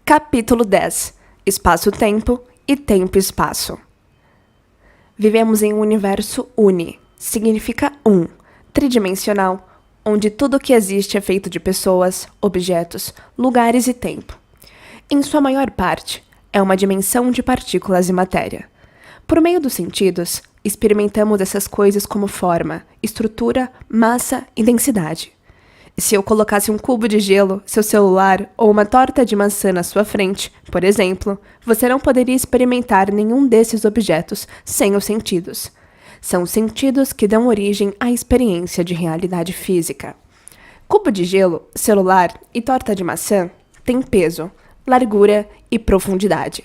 Capítulo 10. Espaço-tempo e tempo-espaço. Vivemos em um universo uni, significa um, tridimensional, onde tudo o que existe é feito de pessoas, objetos, lugares e tempo. Em sua maior parte, é uma dimensão de partículas e matéria. Por meio dos sentidos, experimentamos essas coisas como forma, estrutura, massa e densidade. Se eu colocasse um cubo de gelo, seu celular ou uma torta de maçã na sua frente, por exemplo, você não poderia experimentar nenhum desses objetos sem os sentidos. São os sentidos que dão origem à experiência de realidade física. Cubo de gelo, celular e torta de maçã têm peso, largura e profundidade,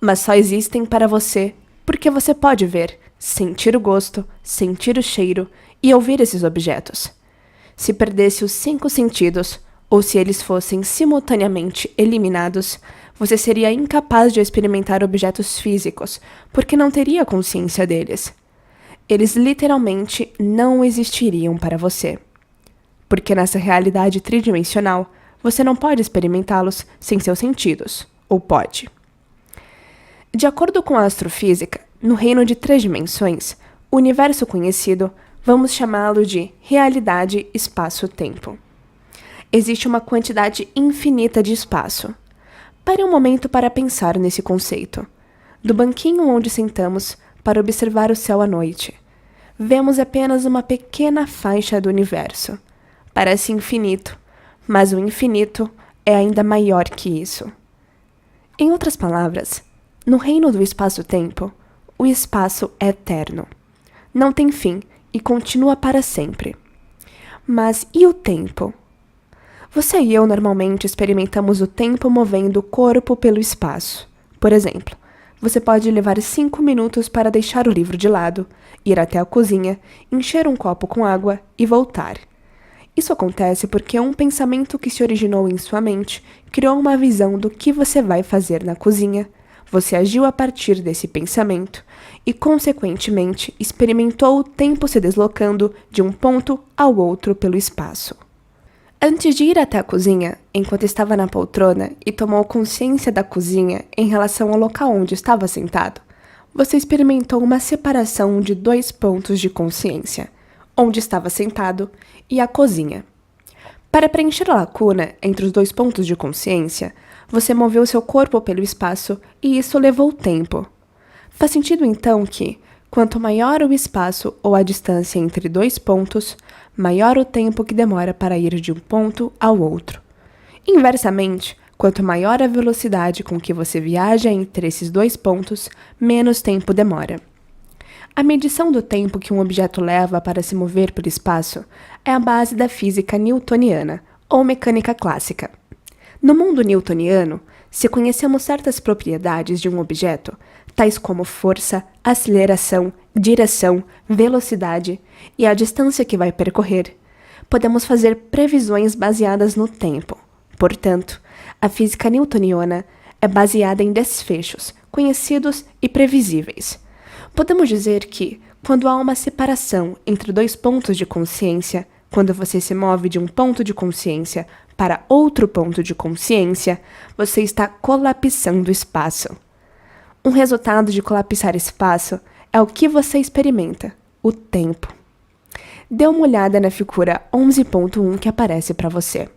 mas só existem para você porque você pode ver, sentir o gosto, sentir o cheiro e ouvir esses objetos. Se perdesse os 5 sentidos, ou se eles fossem simultaneamente eliminados, você seria incapaz de experimentar objetos físicos, porque não teria consciência deles. Eles literalmente não existiriam para você. Porque nessa realidade tridimensional, você não pode experimentá-los sem seus sentidos, ou pode. De acordo com a astrofísica, no reino de 3 dimensões, o universo conhecido vamos chamá-lo de realidade espaço-tempo. Existe uma quantidade infinita de espaço. Pare um momento para pensar nesse conceito. Do banquinho onde sentamos para observar o céu à noite, vemos apenas uma pequena faixa do universo. Parece infinito, mas o infinito é ainda maior que isso. Em outras palavras, no reino do espaço-tempo, o espaço é eterno. Não tem fim e continua para sempre. Mas e o tempo? Você e eu normalmente experimentamos o tempo movendo o corpo pelo espaço. Por exemplo, você pode levar 5 minutos para deixar o livro de lado, ir até a cozinha, encher um copo com água e voltar. Isso acontece porque um pensamento que se originou em sua mente criou uma visão do que você vai fazer na cozinha. Você agiu a partir desse pensamento e, consequentemente, experimentou o tempo se deslocando de um ponto ao outro pelo espaço. Antes de ir até a cozinha, enquanto estava na poltrona e tomou consciência da cozinha em relação ao local onde estava sentado, você experimentou uma separação de 2 pontos de consciência, onde estava sentado e a cozinha. Para preencher a lacuna entre os 2 pontos de consciência, você moveu seu corpo pelo espaço e isso levou tempo. Faz sentido então que, quanto maior o espaço ou a distância entre 2 pontos, maior o tempo que demora para ir de um ponto ao outro. Inversamente, quanto maior a velocidade com que você viaja entre esses 2 pontos, menos tempo demora. A medição do tempo que um objeto leva para se mover pelo espaço é a base da física newtoniana, ou mecânica clássica. No mundo newtoniano, se conhecemos certas propriedades de um objeto, tais como força, aceleração, direção, velocidade e a distância que vai percorrer, podemos fazer previsões baseadas no tempo. Portanto, a física newtoniana é baseada em desfechos, conhecidos e previsíveis. Podemos dizer que, quando há uma separação entre 2 pontos de consciência, quando você se move de um ponto de consciência para outro ponto de consciência, você está colapsando o espaço. Um resultado de colapsar espaço é o que você experimenta, o tempo. Dê uma olhada na figura 11.1 que aparece para você,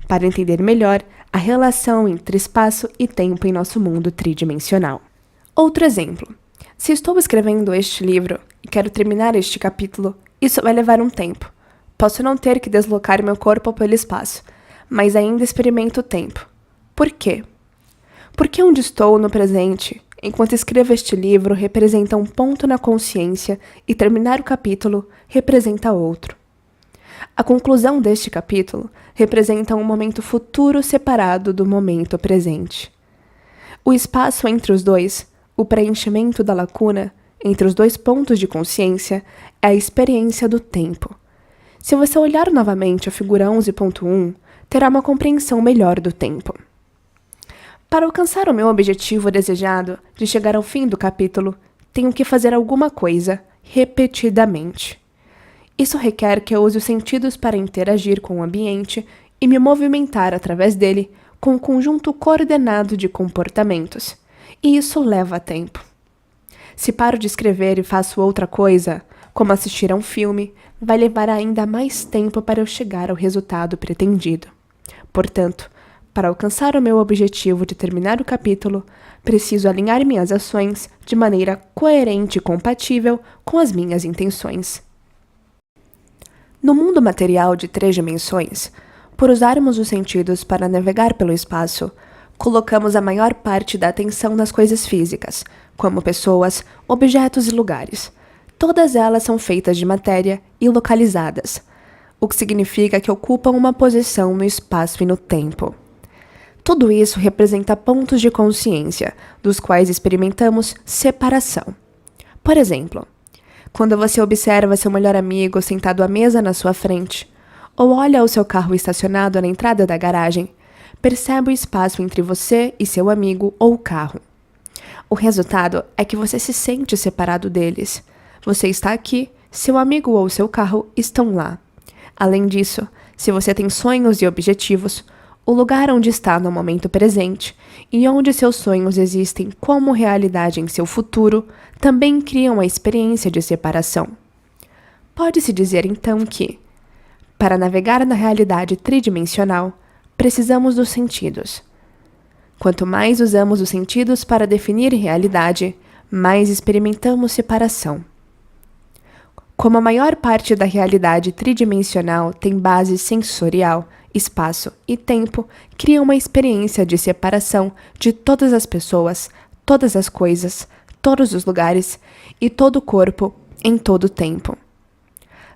para entender melhor a relação entre espaço e tempo em nosso mundo tridimensional. Outro exemplo. Se estou escrevendo este livro e quero terminar este capítulo, isso vai levar um tempo. Posso não ter que deslocar meu corpo pelo espaço, mas ainda experimento o tempo. Por quê? Porque onde estou no presente, enquanto escrevo este livro, representa um ponto na consciência e terminar o capítulo representa outro. A conclusão deste capítulo representa um momento futuro separado do momento presente. O espaço entre os dois, o preenchimento da lacuna entre os 2 pontos de consciência, é a experiência do tempo. Se você olhar novamente a figura 11.1, terá uma compreensão melhor do tempo. Para alcançar o meu objetivo desejado de chegar ao fim do capítulo, tenho que fazer alguma coisa repetidamente. Isso requer que eu use os sentidos para interagir com o ambiente e me movimentar através dele com um conjunto coordenado de comportamentos, e isso leva tempo. Se paro de escrever e faço outra coisa, como assistir a um filme, vai levar ainda mais tempo para eu chegar ao resultado pretendido. Portanto, para alcançar o meu objetivo de terminar o capítulo, preciso alinhar minhas ações de maneira coerente e compatível com as minhas intenções. No mundo material de 3 dimensões, por usarmos os sentidos para navegar pelo espaço, colocamos a maior parte da atenção nas coisas físicas, como pessoas, objetos e lugares. Todas elas são feitas de matéria e localizadas, o que significa que ocupam uma posição no espaço e no tempo. Tudo isso representa pontos de consciência, dos quais experimentamos separação. Por exemplo, quando você observa seu melhor amigo sentado à mesa na sua frente, ou olha o seu carro estacionado na entrada da garagem, percebe o espaço entre você e seu amigo ou carro. O resultado é que você se sente separado deles. Você está aqui, seu amigo ou seu carro estão lá. Além disso, se você tem sonhos e objetivos, o lugar onde está no momento presente e onde seus sonhos existem como realidade em seu futuro também criam a experiência de separação. Pode-se dizer então que, para navegar na realidade tridimensional, precisamos dos sentidos. Quanto mais usamos os sentidos para definir realidade, mais experimentamos separação. Como a maior parte da realidade tridimensional tem base sensorial, espaço e tempo, cria uma experiência de separação de todas as pessoas, todas as coisas, todos os lugares e todo o corpo em todo o tempo.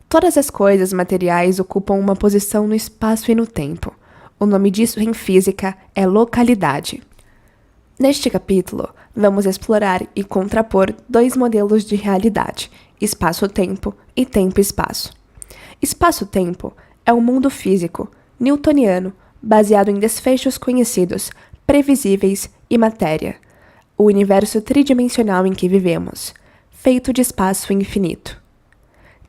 Todas as coisas materiais ocupam uma posição no espaço e no tempo. O nome disso em física é localidade. Neste capítulo, vamos explorar e contrapor 2 modelos de realidade, espaço-tempo e tempo-espaço. Espaço-tempo é um mundo físico, newtoniano, baseado em desfechos conhecidos, previsíveis e matéria. O universo tridimensional em que vivemos, feito de espaço infinito.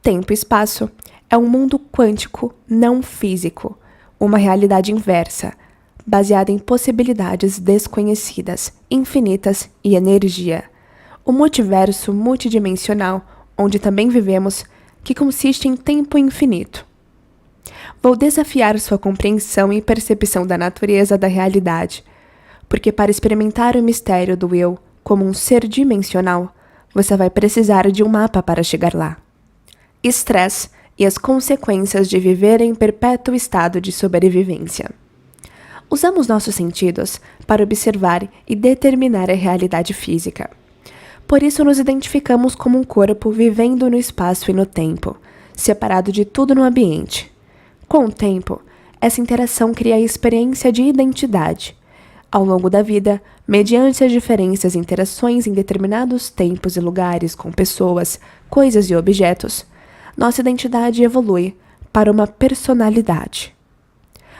Tempo-espaço é um mundo quântico não físico, uma realidade inversa, baseada em possibilidades desconhecidas, infinitas e energia. O multiverso multidimensional, onde também vivemos, que consiste em tempo infinito. Vou desafiar sua compreensão e percepção da natureza da realidade, porque para experimentar o mistério do eu como um ser dimensional, você vai precisar de um mapa para chegar lá. Estresse e as consequências de viver em perpétuo estado de sobrevivência. Usamos nossos sentidos para observar e determinar a realidade física. Por isso nos identificamos como um corpo vivendo no espaço e no tempo, separado de tudo no ambiente. Com o tempo, essa interação cria a experiência de identidade. Ao longo da vida, mediante as diferentes interações em determinados tempos e lugares com pessoas, coisas e objetos, nossa identidade evolui para uma personalidade.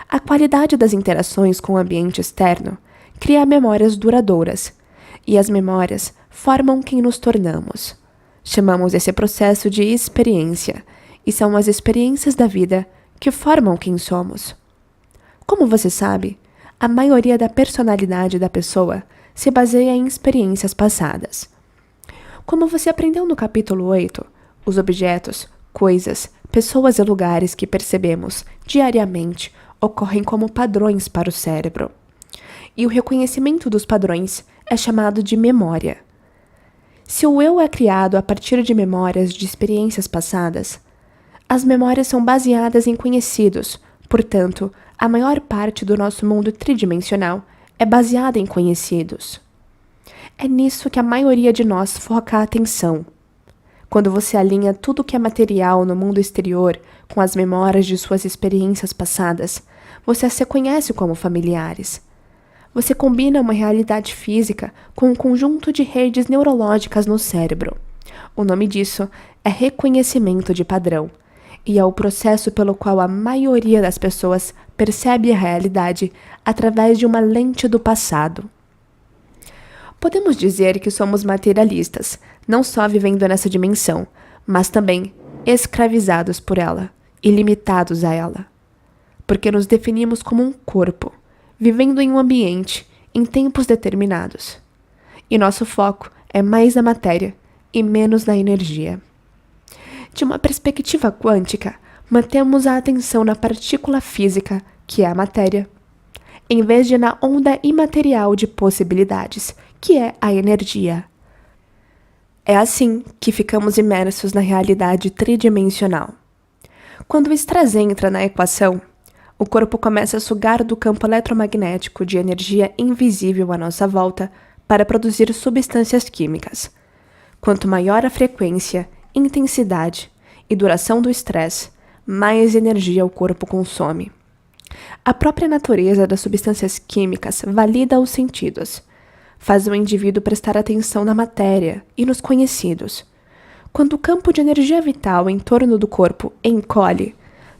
A qualidade das interações com o ambiente externo cria memórias duradouras, e as memórias formam quem nos tornamos. Chamamos esse processo de experiência, e são as experiências da vida que formam quem somos. Como você sabe, a maioria da personalidade da pessoa se baseia em experiências passadas. Como você aprendeu no capítulo 8, os objetos, coisas, pessoas e lugares que percebemos diariamente ocorrem como padrões para o cérebro. E o reconhecimento dos padrões é chamado de memória. Se o eu é criado a partir de memórias de experiências passadas, as memórias são baseadas em conhecidos, portanto, a maior parte do nosso mundo tridimensional é baseada em conhecidos. É nisso que a maioria de nós foca a atenção. Quando você alinha tudo que é material no mundo exterior com as memórias de suas experiências passadas, você as reconhece como familiares. Você combina uma realidade física com um conjunto de redes neurológicas no cérebro. O nome disso é reconhecimento de padrão, e é o processo pelo qual a maioria das pessoas percebe a realidade através de uma lente do passado. Podemos dizer que somos materialistas, não só vivendo nessa dimensão, mas também escravizados por ela e limitados a ela. Porque nos definimos como um corpo, vivendo em um ambiente, em tempos determinados. E nosso foco é mais na matéria e menos na energia. De uma perspectiva quântica, mantemos a atenção na partícula física, que é a matéria, em vez de na onda imaterial de possibilidades, que é a energia. É assim que ficamos imersos na realidade tridimensional. Quando o estresse entra na equação, o corpo começa a sugar do campo eletromagnético de energia invisível à nossa volta para produzir substâncias químicas. Quanto maior a frequência, intensidade e duração do estresse, mais energia o corpo consome. A própria natureza das substâncias químicas valida os sentidos, faz o indivíduo prestar atenção na matéria e nos conhecidos. Quando o campo de energia vital em torno do corpo encolhe,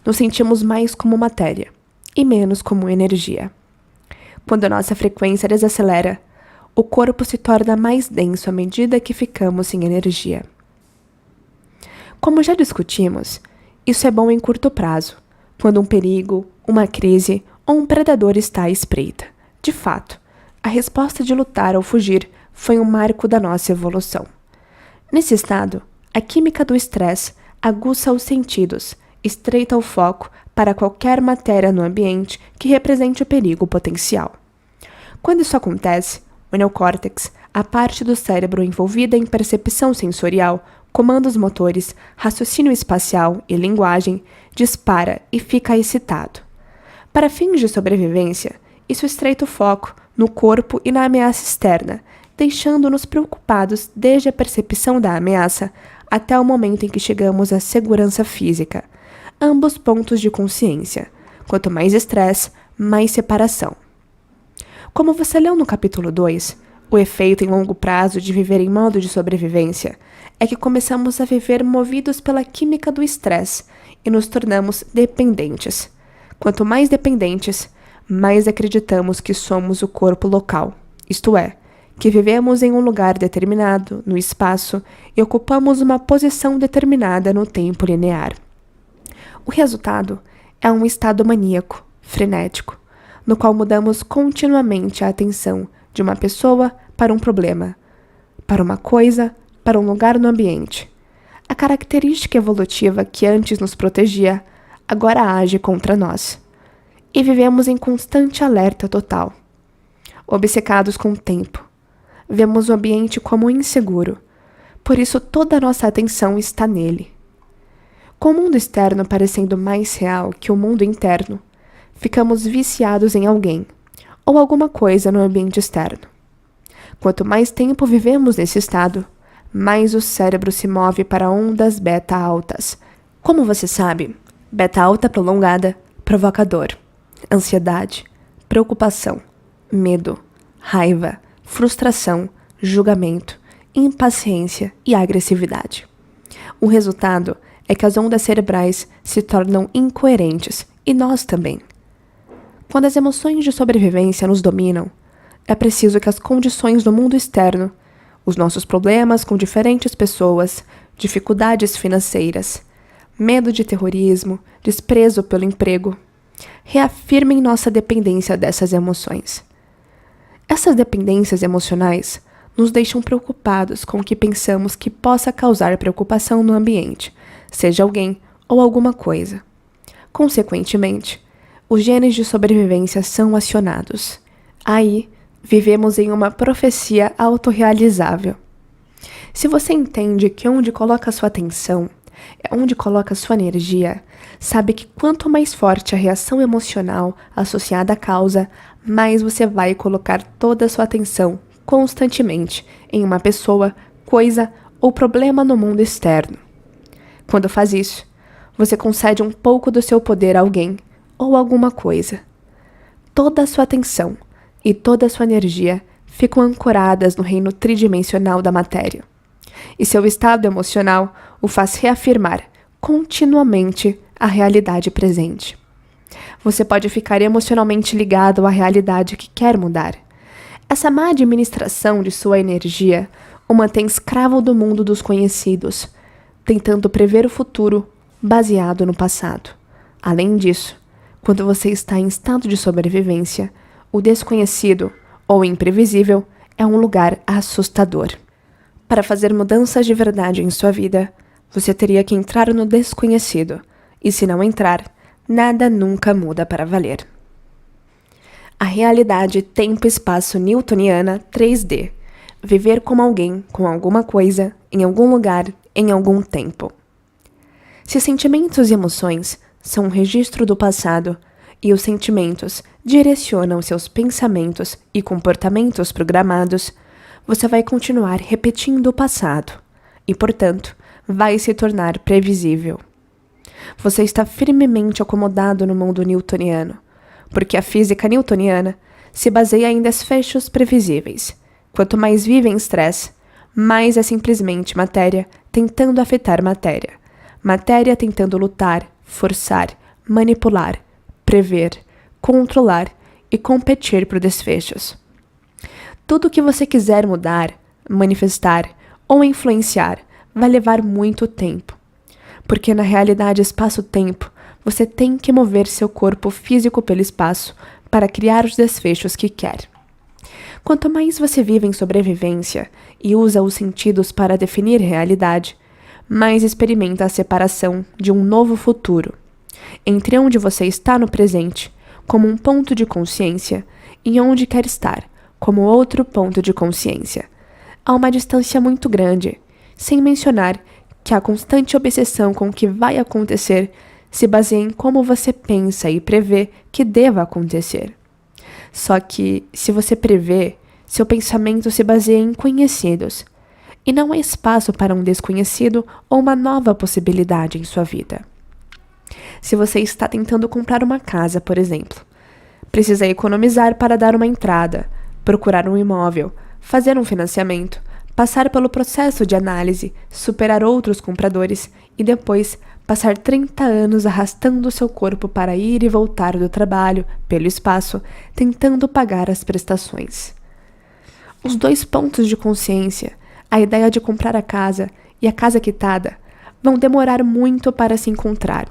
nos sentimos mais como matéria e menos como energia. Quando a nossa frequência desacelera, o corpo se torna mais denso à medida que ficamos sem energia. Como já discutimos, isso é bom em curto prazo, quando um perigo, uma crise ou um predador está à espreita. De fato, a resposta de lutar ou fugir foi um marco da nossa evolução. Nesse estado, a química do estresse aguça os sentidos, estreita o foco para qualquer matéria no ambiente que represente o perigo potencial. Quando isso acontece, o neocórtex, a parte do cérebro envolvida em percepção sensorial, comandos motores, raciocínio espacial e linguagem, dispara e fica excitado. Para fins de sobrevivência, isso estreita o foco no corpo e na ameaça externa, deixando-nos preocupados desde a percepção da ameaça até o momento em que chegamos à segurança física, ambos pontos de consciência. Quanto mais estresse, mais separação. Como você leu no capítulo 2, o efeito em longo prazo de viver em modo de sobrevivência é que começamos a viver movidos pela química do estresse e nos tornamos dependentes. Quanto mais dependentes, mais acreditamos que somos o corpo local, isto é, que vivemos em um lugar determinado, no espaço, e ocupamos uma posição determinada no tempo linear. O resultado é um estado maníaco, frenético, no qual mudamos continuamente a atenção de uma pessoa para um problema, para uma coisa, para um lugar no ambiente. A característica evolutiva que antes nos protegia, agora age contra nós. E vivemos em constante alerta total. Obcecados com o tempo. Vemos o ambiente como inseguro, por isso toda a nossa atenção está nele. Com o mundo externo parecendo mais real que o mundo interno, ficamos viciados em alguém ou alguma coisa no ambiente externo. Quanto mais tempo vivemos nesse estado, mais o cérebro se move para ondas beta altas. Como você sabe, beta alta prolongada provoca dor, ansiedade, preocupação, medo, raiva, frustração, julgamento, impaciência e agressividade. O resultado é que as ondas cerebrais se tornam incoerentes e nós também. Quando as emoções de sobrevivência nos dominam, é preciso que as condições do mundo externo, os nossos problemas com diferentes pessoas, dificuldades financeiras, medo de terrorismo, desprezo pelo emprego, reafirmem nossa dependência dessas emoções. Essas dependências emocionais nos deixam preocupados com o que pensamos que possa causar preocupação no ambiente, seja alguém ou alguma coisa. Consequentemente, os genes de sobrevivência são acionados. Aí, vivemos em uma profecia autorrealizável. Se você entende que onde coloca sua atenção é onde coloca sua energia, sabe que quanto mais forte a reação emocional associada à causa, mais você vai colocar toda a sua atenção constantemente em uma pessoa, coisa ou problema no mundo externo. Quando faz isso, você concede um pouco do seu poder a alguém ou alguma coisa. Toda a sua atenção e toda a sua energia ficam ancoradas no reino tridimensional da matéria. E seu estado emocional o faz reafirmar continuamente a realidade presente. Você pode ficar emocionalmente ligado à realidade que quer mudar. Essa má administração de sua energia o mantém escravo do mundo dos conhecidos, tentando prever o futuro baseado no passado. Além disso, quando você está em estado de sobrevivência, O desconhecido, ou imprevisível, é um lugar assustador. Para fazer mudanças de verdade em sua vida, você teria que entrar no desconhecido, e se não entrar, nada nunca muda para valer. A realidade tempo-espaço newtoniana 3D. Viver como alguém, com alguma coisa, em algum lugar, em algum tempo. Se sentimentos e emoções são um registro do passado, e os sentimentos direcionam seus pensamentos e comportamentos programados, você vai continuar repetindo o passado e, portanto, vai se tornar previsível. Você está firmemente acomodado no mundo newtoniano, porque a física newtoniana se baseia em desfechos previsíveis. Quanto mais vive em estresse, mais é simplesmente matéria tentando afetar matéria. Matéria tentando lutar, forçar, manipular, prever, controlar e competir por desfechos. Tudo o que você quiser mudar, manifestar ou influenciar vai levar muito tempo. Porque na realidade espaço-tempo, você tem que mover seu corpo físico pelo espaço para criar os desfechos que quer. Quanto mais você vive em sobrevivência e usa os sentidos para definir realidade, mais experimenta a separação de um novo futuro, entre onde você está no presente, como um ponto de consciência, e onde quer estar, como outro ponto de consciência. Há uma distância muito grande, sem mencionar que a constante obsessão com o que vai acontecer se baseia em como você pensa e prevê que deva acontecer. Só que, se você prevê, seu pensamento se baseia em conhecidos, e não há espaço para um desconhecido ou uma nova possibilidade em sua vida. Se você está tentando comprar uma casa, por exemplo, precisa economizar para dar uma entrada, procurar um imóvel, fazer um financiamento, passar pelo processo de análise, superar outros compradores e depois passar 30 anos arrastando seu corpo para ir e voltar do trabalho, pelo espaço, tentando pagar as prestações. Os dois pontos de consciência, a ideia de comprar a casa e a casa quitada, vão demorar muito para se encontrar.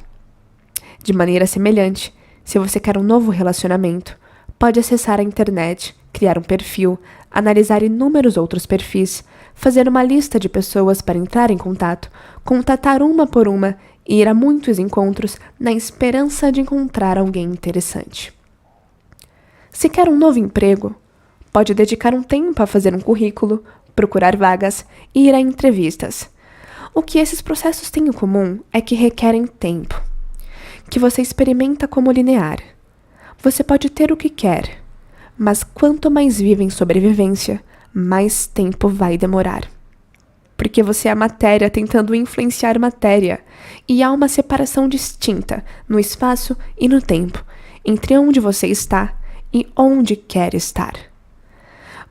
De maneira semelhante, se você quer um novo relacionamento, pode acessar a internet, criar um perfil, analisar inúmeros outros perfis, fazer uma lista de pessoas para entrar em contato, contatar uma por uma e ir a muitos encontros na esperança de encontrar alguém interessante. Se quer um novo emprego, pode dedicar um tempo a fazer um currículo, procurar vagas e ir a entrevistas. O que esses processos têm em comum é que requerem tempo, que você experimenta como linear. Você pode ter o que quer, mas quanto mais vive em sobrevivência, mais tempo vai demorar. Porque você é matéria tentando influenciar matéria, e há uma separação distinta no espaço e no tempo, entre onde você está e onde quer estar.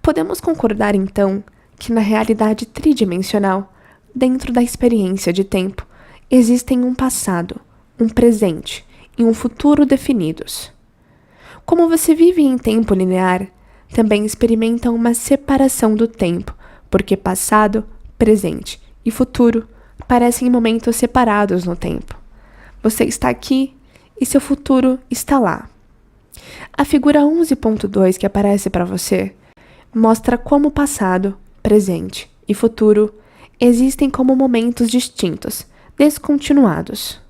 Podemos concordar, então, que na realidade tridimensional, dentro da experiência de tempo, existem um passado, um presente e um futuro definidos. Como você vive em tempo linear, também experimenta uma separação do tempo, porque passado, presente e futuro parecem momentos separados no tempo. Você está aqui e seu futuro está lá. A figura 11.2 que aparece para você mostra como passado, presente e futuro existem como momentos distintos, descontinuados.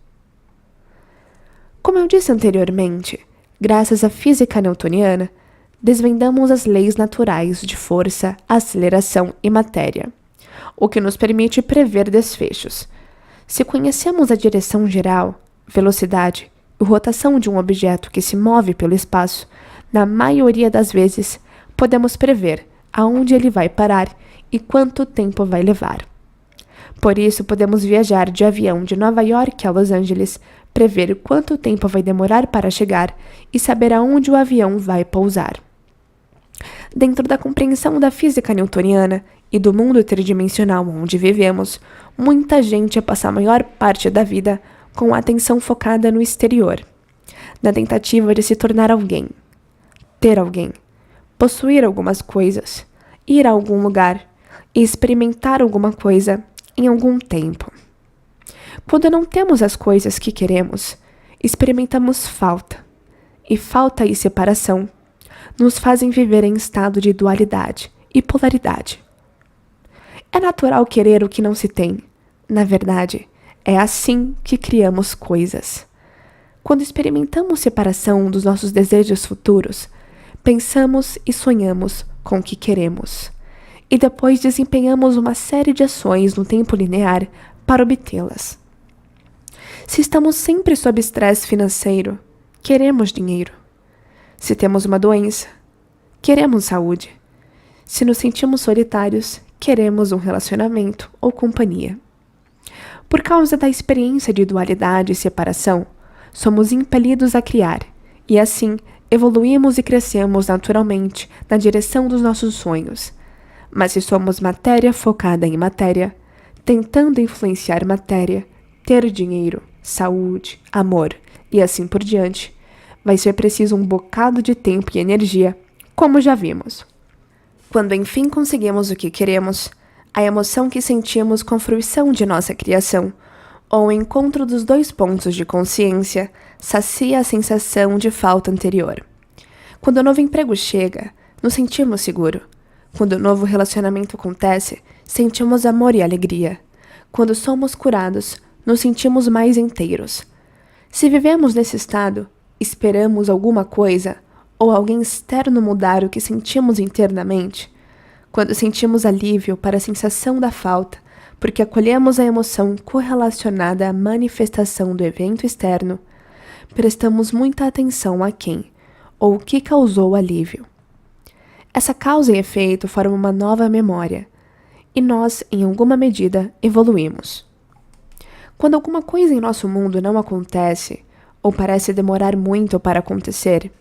Como eu disse anteriormente, graças à física newtoniana, desvendamos as leis naturais de força, aceleração e matéria, o que nos permite prever desfechos. Se conhecemos a direção geral, velocidade e rotação de um objeto que se move pelo espaço, na maioria das vezes, podemos prever aonde ele vai parar e quanto tempo vai levar. Por isso, podemos viajar de avião de Nova York a Los Angeles, prever quanto tempo vai demorar para chegar e saber aonde o avião vai pousar. Dentro da compreensão da física newtoniana e do mundo tridimensional onde vivemos, muita gente passa a maior parte da vida com a atenção focada no exterior, na tentativa de se tornar alguém, ter alguém, possuir algumas coisas, ir a algum lugar e experimentar alguma coisa em algum tempo. Quando não temos as coisas que queremos, experimentamos falta, e falta e separação nos fazem viver em estado de dualidade e polaridade. É natural querer o que não se tem. Na verdade, é assim que criamos coisas. Quando experimentamos separação dos nossos desejos futuros, pensamos e sonhamos com o que queremos, e depois desempenhamos uma série de ações no tempo linear para obtê-las. Se estamos sempre sob estresse financeiro, queremos dinheiro. Se temos uma doença, queremos saúde. Se nos sentimos solitários, queremos um relacionamento ou companhia. Por causa da experiência de dualidade e separação, somos impelidos a criar, e assim evoluímos e crescemos naturalmente na direção dos nossos sonhos. Mas se somos matéria focada em matéria, tentando influenciar matéria, ter dinheiro, saúde, amor e assim por diante, vai ser preciso um bocado de tempo e energia, como já vimos. Quando enfim conseguimos o que queremos, a emoção que sentimos com a fruição de nossa criação, ou o encontro dos dois pontos de consciência, sacia a sensação de falta anterior. Quando o novo emprego chega, nos sentimos seguros. Quando o novo relacionamento acontece, sentimos amor e alegria. Quando somos curados, nos sentimos mais inteiros. Se vivemos nesse estado, esperamos alguma coisa ou alguém externo mudar o que sentimos internamente. Quando sentimos alívio para a sensação da falta, porque acolhemos a emoção correlacionada à manifestação do evento externo, prestamos muita atenção a quem ou o que causou o alívio. Essa causa e efeito formam uma nova memória, e nós, em alguma medida, evoluímos. Quando alguma coisa em nosso mundo não acontece, ou parece demorar muito para acontecer,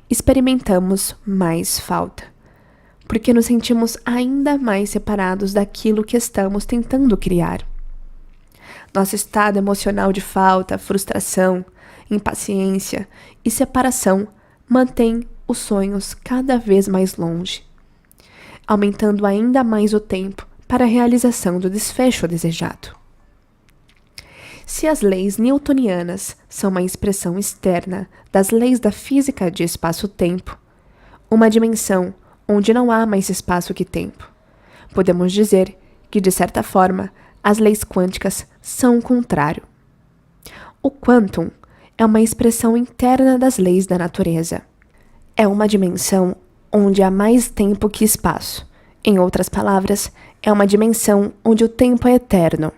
experimentamos mais falta, porque nos sentimos ainda mais separados daquilo que estamos tentando criar. Nosso estado emocional de falta, frustração, impaciência e separação mantém os sonhos cada vez mais longe, aumentando ainda mais o tempo para a realização do desfecho desejado. Se as leis newtonianas são uma expressão externa das leis da física de espaço-tempo, uma dimensão onde não há mais espaço que tempo, podemos dizer que, de certa forma, as leis quânticas são o contrário. O quantum é uma expressão interna das leis da natureza. É uma dimensão onde há mais tempo que espaço. Em outras palavras, é uma dimensão onde o tempo é eterno.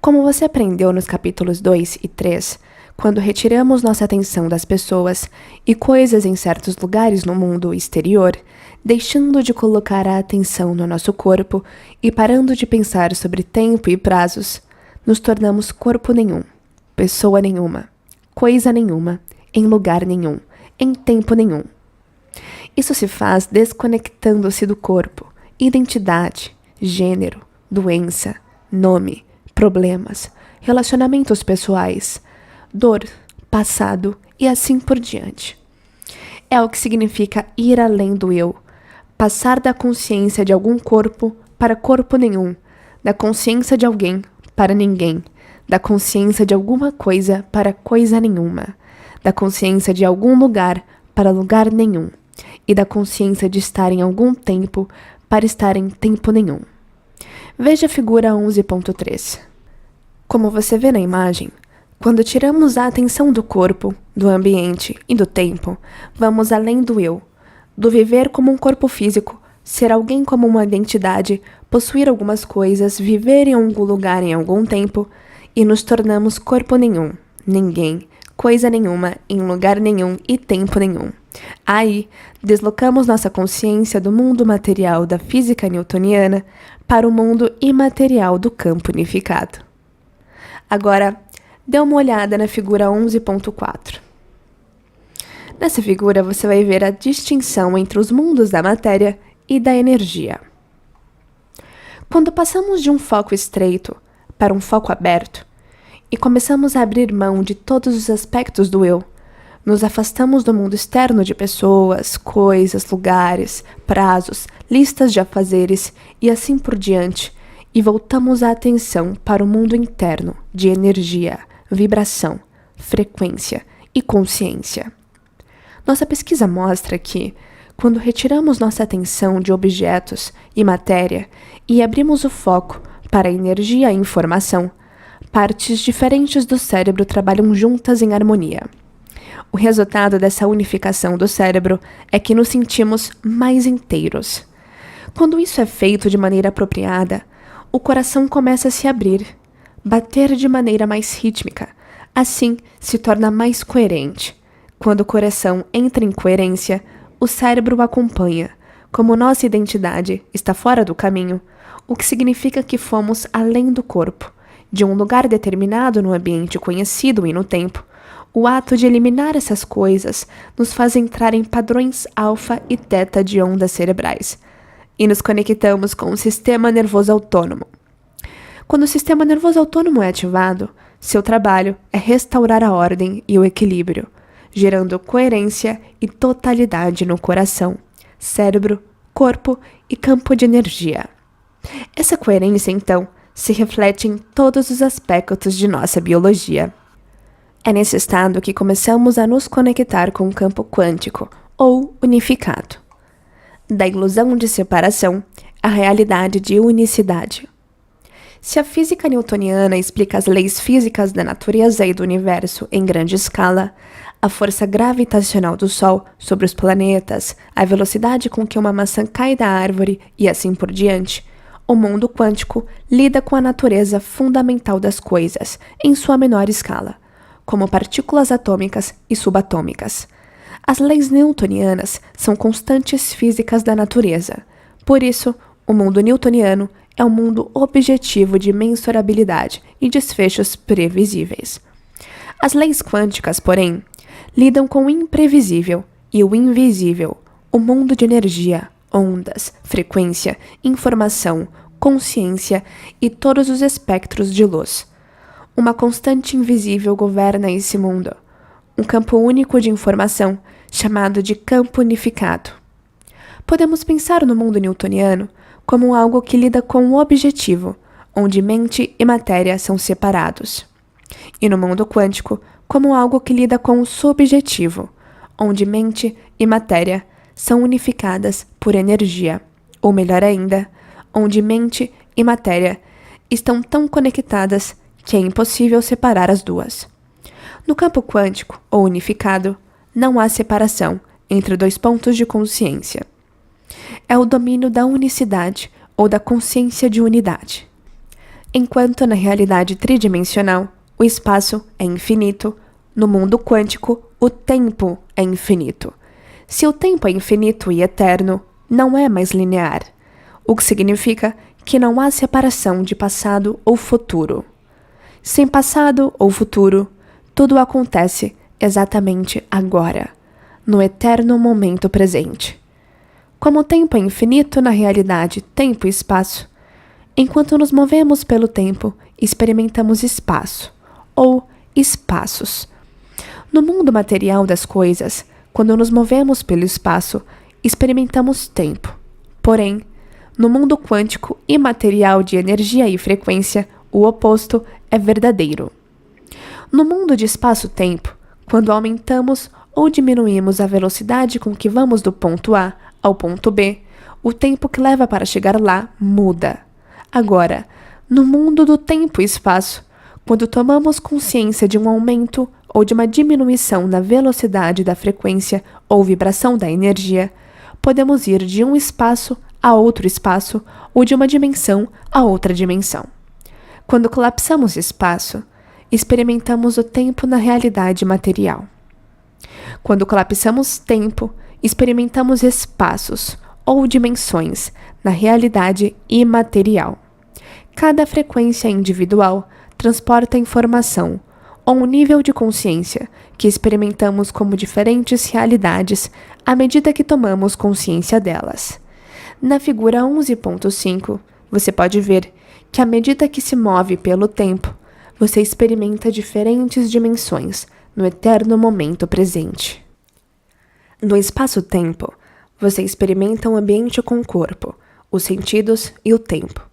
Como você aprendeu nos capítulos 2 e 3, quando retiramos nossa atenção das pessoas e coisas em certos lugares no mundo exterior, deixando de colocar a atenção no nosso corpo e parando de pensar sobre tempo e prazos, nos tornamos corpo nenhum, pessoa nenhuma, coisa nenhuma, em lugar nenhum, em tempo nenhum. Isso se faz desconectando-se do corpo, identidade, gênero, doença, nome, problemas, relacionamentos pessoais, dor, passado e assim por diante. É o que significa ir além do eu, passar da consciência de algum corpo para corpo nenhum, da consciência de alguém para ninguém, da consciência de alguma coisa para coisa nenhuma, da consciência de algum lugar para lugar nenhum, e da consciência de estar em algum tempo para estar em tempo nenhum. Veja a figura 11.3. Como você vê na imagem, quando tiramos a atenção do corpo, do ambiente e do tempo, vamos além do eu, do viver como um corpo físico, ser alguém como uma identidade, possuir algumas coisas, viver em algum lugar em algum tempo, e nos tornamos corpo nenhum, ninguém, coisa nenhuma, em lugar nenhum e tempo nenhum. Aí, deslocamos nossa consciência do mundo material da física newtoniana para o mundo imaterial do campo unificado. Agora, dê uma olhada na figura 11.4. Nessa figura, você vai ver a distinção entre os mundos da matéria e da energia. Quando passamos de um foco estreito para um foco aberto e começamos a abrir mão de todos os aspectos do eu, nos afastamos do mundo externo de pessoas, coisas, lugares, prazos, listas de afazeres e assim por diante, e voltamos a atenção para o mundo interno de energia, vibração, frequência e consciência. Nossa pesquisa mostra que, Quando retiramos nossa atenção de objetos e matéria e abrimos o foco para a energia e informação, partes diferentes do cérebro trabalham juntas em harmonia. O resultado dessa unificação do cérebro é que nos sentimos mais inteiros. Quando isso é feito de maneira apropriada, o coração começa a se abrir, bater de maneira mais rítmica, assim se torna mais coerente. Quando o coração entra em coerência, o cérebro o acompanha. Como nossa identidade está fora do caminho, o que significa que fomos além do corpo, de um lugar determinado no ambiente conhecido e no tempo. O ato de eliminar essas coisas nos faz entrar em padrões alfa e teta de ondas cerebrais e nos conectamos com o sistema nervoso autônomo. Quando o sistema nervoso autônomo é ativado, seu trabalho é restaurar a ordem e o equilíbrio, gerando coerência e totalidade no coração, cérebro, corpo e campo de energia. Essa coerência, então, se reflete em todos os aspectos de nossa biologia. É nesse estado que começamos a nos conectar com o campo quântico, ou unificado. Da ilusão de separação à realidade de unicidade. Se a física newtoniana explica as leis físicas da natureza e do universo em grande escala, a força gravitacional do Sol sobre os planetas, a velocidade com que uma maçã cai da árvore e assim por diante, o mundo quântico lida com a natureza fundamental das coisas em sua menor escala, como partículas atômicas e subatômicas. As leis newtonianas são constantes físicas da natureza. Por isso, o mundo newtoniano é um mundo objetivo de mensurabilidade e desfechos previsíveis. As leis quânticas, porém, lidam com o imprevisível e o invisível, o mundo de energia, ondas, frequência, informação, consciência e todos os espectros de luz. Uma constante invisível governa esse mundo, um campo único de informação chamado de campo unificado. Podemos pensar no mundo newtoniano como algo que lida com o objetivo, onde mente e matéria são separados, e no mundo quântico como algo que lida com o subjetivo, onde mente e matéria são unificadas por energia, ou melhor ainda, onde mente e matéria estão tão conectadas que é impossível separar as duas. No campo quântico, ou unificado, não há separação entre dois pontos de consciência. É o domínio da unicidade ou da consciência de unidade. Enquanto na realidade tridimensional, o espaço é infinito, no mundo quântico, o tempo é infinito. Se o tempo é infinito e eterno, não é mais linear, o que significa que não há separação de passado ou futuro. Sem passado ou futuro, tudo acontece exatamente agora, no eterno momento presente. Como o tempo é infinito na realidade, tempo e espaço, enquanto nos movemos pelo tempo, experimentamos espaço, ou espaços. No mundo material das coisas, quando nos movemos pelo espaço, experimentamos tempo. Porém, no mundo quântico imaterial de energia e frequência, o oposto é verdadeiro. No mundo de espaço-tempo, quando aumentamos ou diminuímos a velocidade com que vamos do ponto A ao ponto B, o tempo que leva para chegar lá muda. Agora, no mundo do tempo e espaço, quando tomamos consciência de um aumento ou de uma diminuição na velocidade da frequência ou vibração da energia, podemos ir de um espaço a outro espaço ou de uma dimensão a outra dimensão. Quando colapsamos espaço, experimentamos o tempo na realidade material. Quando colapsamos tempo, experimentamos espaços ou dimensões na realidade imaterial. Cada frequência individual transporta informação ou um nível de consciência que experimentamos como diferentes realidades à medida que tomamos consciência delas. Na figura 11.5, você pode ver que à medida que se move pelo tempo, você experimenta diferentes dimensões no eterno momento presente. No espaço-tempo, você experimenta um ambiente com o corpo, os sentidos e o tempo.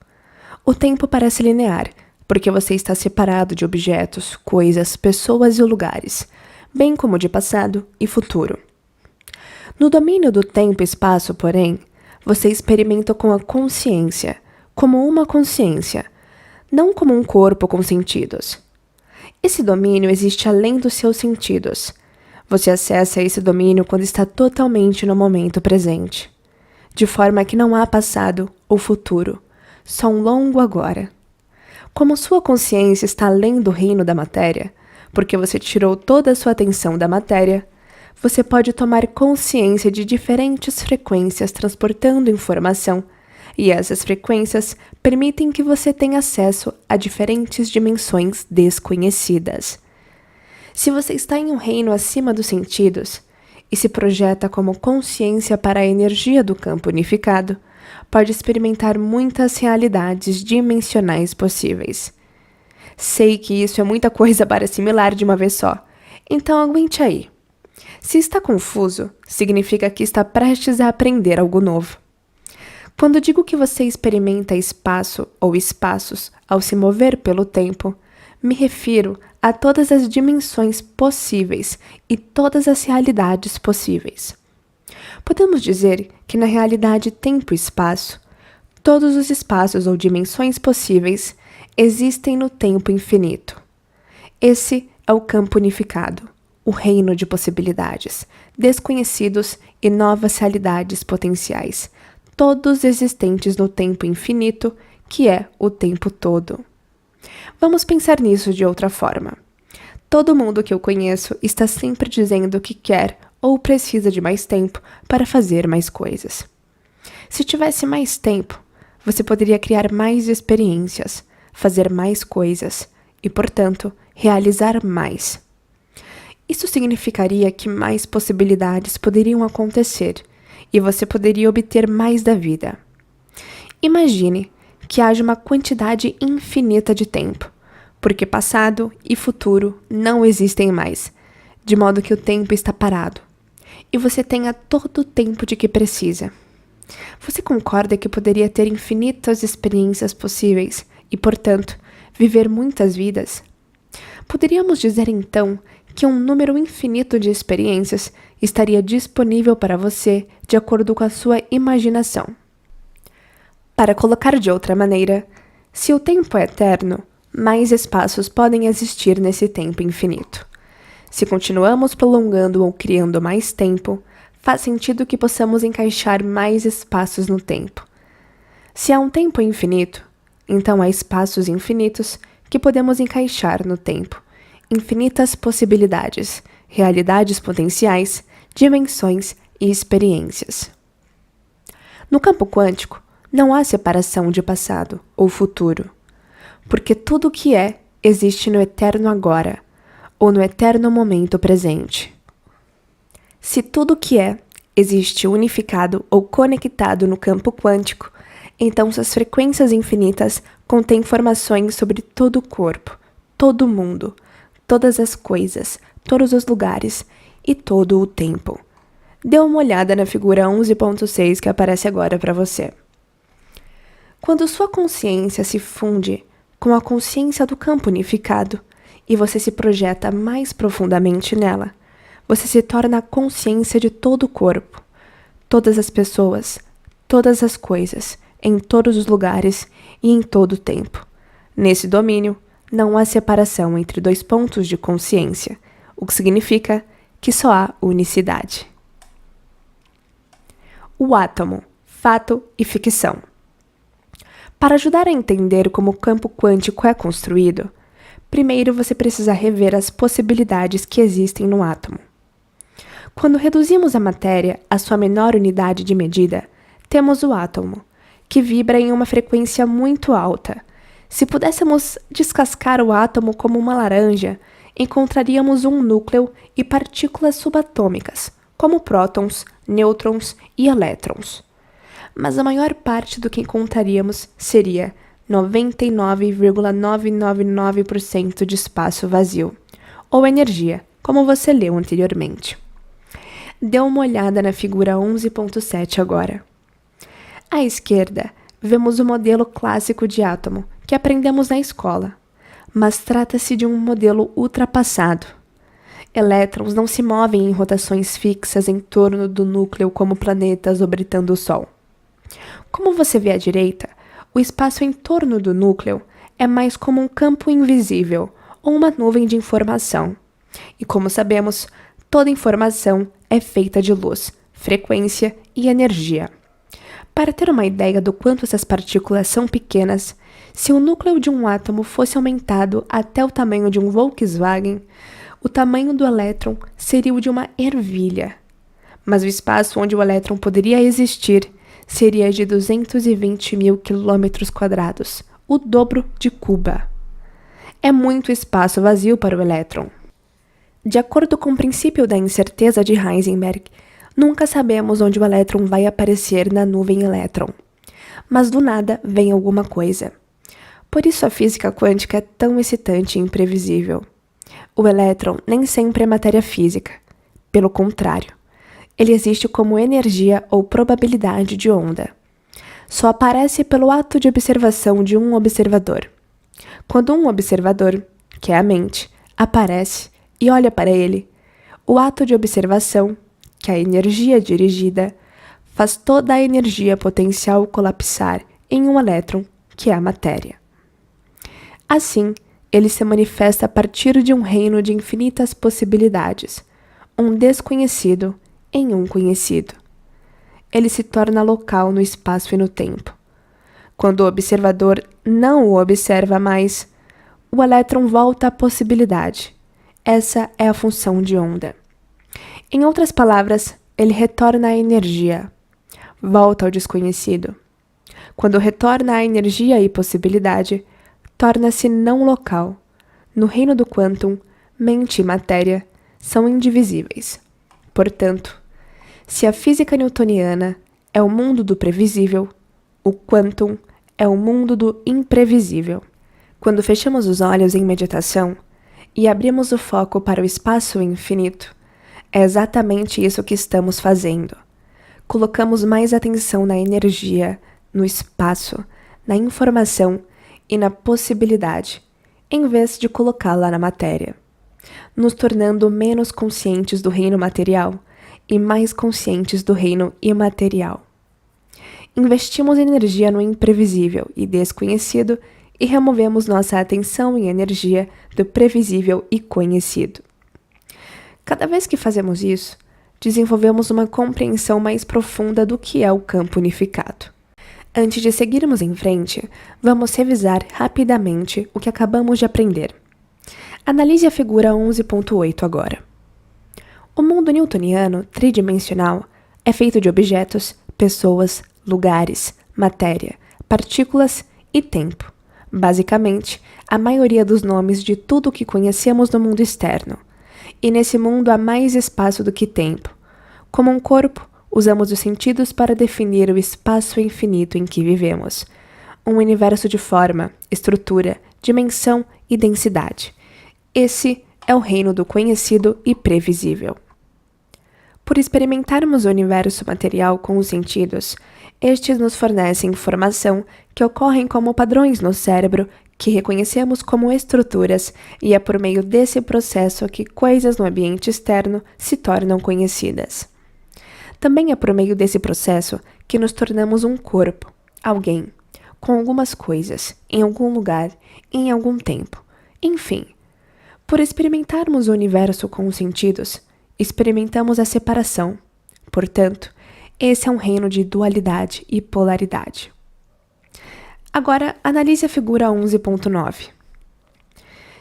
O tempo parece linear, porque você está separado de objetos, coisas, pessoas e lugares, bem como de passado e futuro. No domínio do tempo e espaço, porém, você experimenta com a consciência, como uma consciência, não como um corpo com sentidos. Esse domínio existe além dos seus sentidos. Você acessa esse domínio quando está totalmente no momento presente, de forma que não há passado ou futuro, só um longo agora. Como sua consciência está além do reino da matéria, porque você tirou toda a sua atenção da matéria, você pode tomar consciência de diferentes frequências transportando informação, e essas frequências permitem que você tenha acesso a diferentes dimensões desconhecidas. Se você está em um reino acima dos sentidos e se projeta como consciência para a energia do campo unificado, pode experimentar muitas realidades dimensionais possíveis. Sei que isso é muita coisa para assimilar de uma vez só, então aguente aí. Se está confuso, significa que está prestes a aprender algo novo. Quando digo que você experimenta espaço ou espaços ao se mover pelo tempo, me refiro a todas as dimensões possíveis e todas as realidades possíveis. Podemos dizer que na realidade tempo e espaço, todos os espaços ou dimensões possíveis existem no tempo infinito. Esse é o campo unificado, o reino de possibilidades, desconhecidos e novas realidades potenciais, todos existentes no tempo infinito, que é o tempo todo. Vamos pensar nisso de outra forma. Todo mundo que eu conheço está sempre dizendo que quer ou precisa de mais tempo para fazer mais coisas. Se tivesse mais tempo, você poderia criar mais experiências, fazer mais coisas e, portanto, realizar mais. Isso significaria que mais possibilidades poderiam acontecer e você poderia obter mais da vida. Imagine que haja uma quantidade infinita de tempo, porque passado e futuro não existem mais, de modo que o tempo está parado, e você tenha todo o tempo de que precisa. Você concorda que poderia ter infinitas experiências possíveis e, portanto, viver muitas vidas? Poderíamos dizer então que um número infinito de experiências estaria disponível para você de acordo com a sua imaginação. Para colocar de outra maneira, se o tempo é eterno, mais espaços podem existir nesse tempo infinito. Se continuamos prolongando ou criando mais tempo, faz sentido que possamos encaixar mais espaços no tempo. Se há um tempo infinito, então há espaços infinitos que podemos encaixar no tempo. Infinitas possibilidades, realidades potenciais, dimensões e experiências. No campo quântico, não há separação de passado ou futuro, porque tudo o que é existe no eterno agora, ou no eterno momento presente. Se tudo o que é existe unificado ou conectado no campo quântico, então suas frequências infinitas contêm informações sobre todo o corpo, todo o mundo, todas as coisas, todos os lugares e todo o tempo. Dê uma olhada na figura 11.6 que aparece agora para você. Quando sua consciência se funde com a consciência do campo unificado e você se projeta mais profundamente nela, você se torna a consciência de todo o corpo, todas as pessoas, todas as coisas, em todos os lugares e em todo o tempo. Nesse domínio, não há separação entre dois pontos de consciência, o que significa que só há unicidade. O átomo, fato e ficção. Para ajudar a entender como o campo quântico é construído, primeiro você precisa rever as possibilidades que existem no átomo. Quando reduzimos a matéria à sua menor unidade de medida, temos o átomo, que vibra em uma frequência muito alta. Se pudéssemos descascar o átomo como uma laranja, encontraríamos um núcleo e partículas subatômicas, como prótons, nêutrons e elétrons. Mas a maior parte do que encontraríamos seria 99,999% de espaço vazio, ou energia, como você leu anteriormente. Dê uma olhada na figura 11.7 agora. À esquerda, vemos o modelo clássico de átomo que aprendemos na escola, mas trata-se de um modelo ultrapassado. Elétrons não se movem em rotações fixas em torno do núcleo como planetas orbitando o Sol. Como você vê à direita, o espaço em torno do núcleo é mais como um campo invisível ou uma nuvem de informação. E como sabemos, toda informação é feita de luz, frequência e energia. Para ter uma ideia do quanto essas partículas são pequenas, se o núcleo de um átomo fosse aumentado até o tamanho de um Volkswagen, o tamanho do elétron seria o de uma ervilha. Mas o espaço onde o elétron poderia existir seria de 220 mil quilômetros quadrados, o dobro de Cuba. É muito espaço vazio para o elétron. De acordo com o princípio da incerteza de Heisenberg, nunca sabemos onde o elétron vai aparecer na nuvem elétron. Mas do nada vem alguma coisa. Por isso a física quântica é tão excitante e imprevisível. O elétron nem sempre é matéria física. Pelo contrário, ele existe como energia ou probabilidade de onda. Só aparece pelo ato de observação de um observador. Quando um observador, que é a mente, aparece e olha para ele, o ato de observação, que é a energia dirigida, faz toda a energia potencial colapsar em um elétron, que é a matéria. Assim, ele se manifesta a partir de um reino de infinitas possibilidades, um desconhecido em um conhecido. Ele se torna local no espaço e no tempo. Quando o observador não o observa mais, o elétron volta à possibilidade. Essa é a função de onda. Em outras palavras, ele retorna à energia, volta ao desconhecido. Quando retorna à energia e possibilidade, torna-se não local. No reino do quantum, mente e matéria são indivisíveis. Portanto, se a física newtoniana é o mundo do previsível, o quantum é o mundo do imprevisível. Quando fechamos os olhos em meditação e abrimos o foco para o espaço infinito, é exatamente isso que estamos fazendo. Colocamos mais atenção na energia, no espaço, na informação e na possibilidade, em vez de colocá-la na matéria, nos tornando menos conscientes do reino material e mais conscientes do reino imaterial. Investimos energia no imprevisível e desconhecido e removemos nossa atenção e energia do previsível e conhecido. Cada vez que fazemos isso, desenvolvemos uma compreensão mais profunda do que é o campo unificado. Antes de seguirmos em frente, vamos revisar rapidamente o que acabamos de aprender. Analise a figura 11.8 agora. O mundo newtoniano tridimensional é feito de objetos, pessoas, lugares, matéria, partículas e tempo. Basicamente, a maioria dos nomes de tudo o que conhecemos no mundo externo. E nesse mundo há mais espaço do que tempo. Como um corpo, usamos os sentidos para definir o espaço infinito em que vivemos. Um universo de forma, estrutura, dimensão e densidade. Esse é o reino do conhecido e previsível. Por experimentarmos o universo material com os sentidos, estes nos fornecem informação que ocorrem como padrões no cérebro que reconhecemos como estruturas, e é por meio desse processo que coisas no ambiente externo se tornam conhecidas. Também é por meio desse processo que nos tornamos um corpo, alguém, com algumas coisas, em algum lugar, em algum tempo. Enfim, por experimentarmos o universo com os sentidos, experimentamos a separação. Portanto, esse é um reino de dualidade e polaridade. Agora, analise a figura 11.9.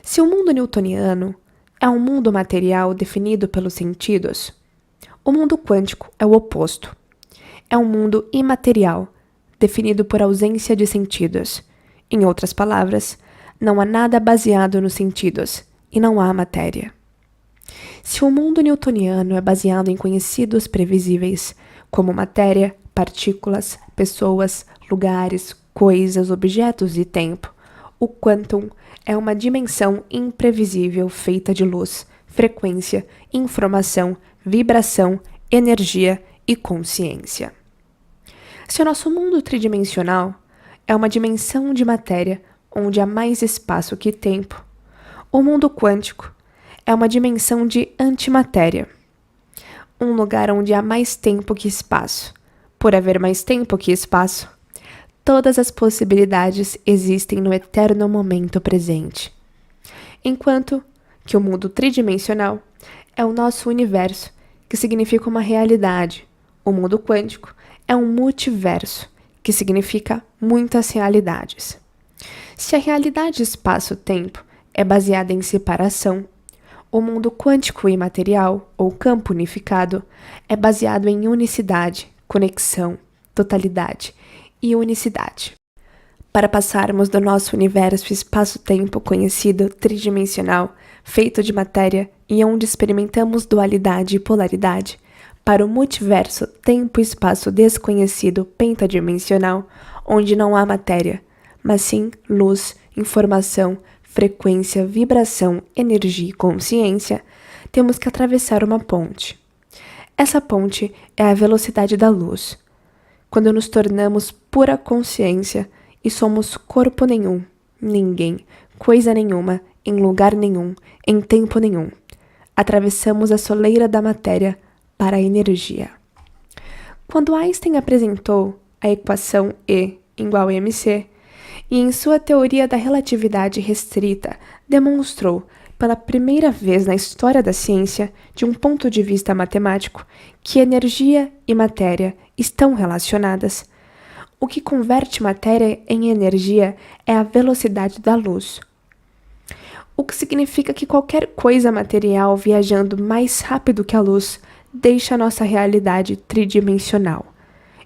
Se o mundo newtoniano é um mundo material definido pelos sentidos, o mundo quântico é o oposto. É um mundo imaterial, definido por ausência de sentidos. Em outras palavras, não há nada baseado nos sentidos e não há matéria. Se o mundo newtoniano é baseado em conhecidos previsíveis, como matéria, partículas, pessoas, lugares, coisas, objetos e tempo, o quantum é uma dimensão imprevisível feita de luz, frequência, informação, vibração, energia e consciência. Se o nosso mundo tridimensional é uma dimensão de matéria onde há mais espaço que tempo, o mundo quântico é uma dimensão de antimatéria, um lugar onde há mais tempo que espaço. Por haver mais tempo que espaço, todas as possibilidades existem no eterno momento presente. Enquanto que o mundo tridimensional é o nosso universo, que significa uma realidade. O mundo quântico é um multiverso, que significa muitas realidades. Se a realidade espaço-tempo é baseada em separação, o mundo quântico imaterial, ou campo unificado, é baseado em unicidade, conexão, totalidade e unicidade. Para passarmos do nosso universo espaço-tempo conhecido tridimensional, feito de matéria e onde experimentamos dualidade e polaridade, para o multiverso tempo-espaço desconhecido pentadimensional, onde não há matéria, mas sim luz, informação, frequência, vibração, energia e consciência, temos que atravessar uma ponte. Essa ponte é a velocidade da luz. Quando nos tornamos pura consciência e somos corpo nenhum, ninguém, coisa nenhuma, em lugar nenhum, em tempo nenhum, atravessamos a soleira da matéria para a energia. Quando Einstein apresentou a equação E igual a mc, e em sua teoria da relatividade restrita demonstrou pela primeira vez na história da ciência, de um ponto de vista matemático, que energia e matéria estão relacionadas. O que converte matéria em energia é a velocidade da luz. O que significa que qualquer coisa material viajando mais rápido que a luz deixa a nossa realidade tridimensional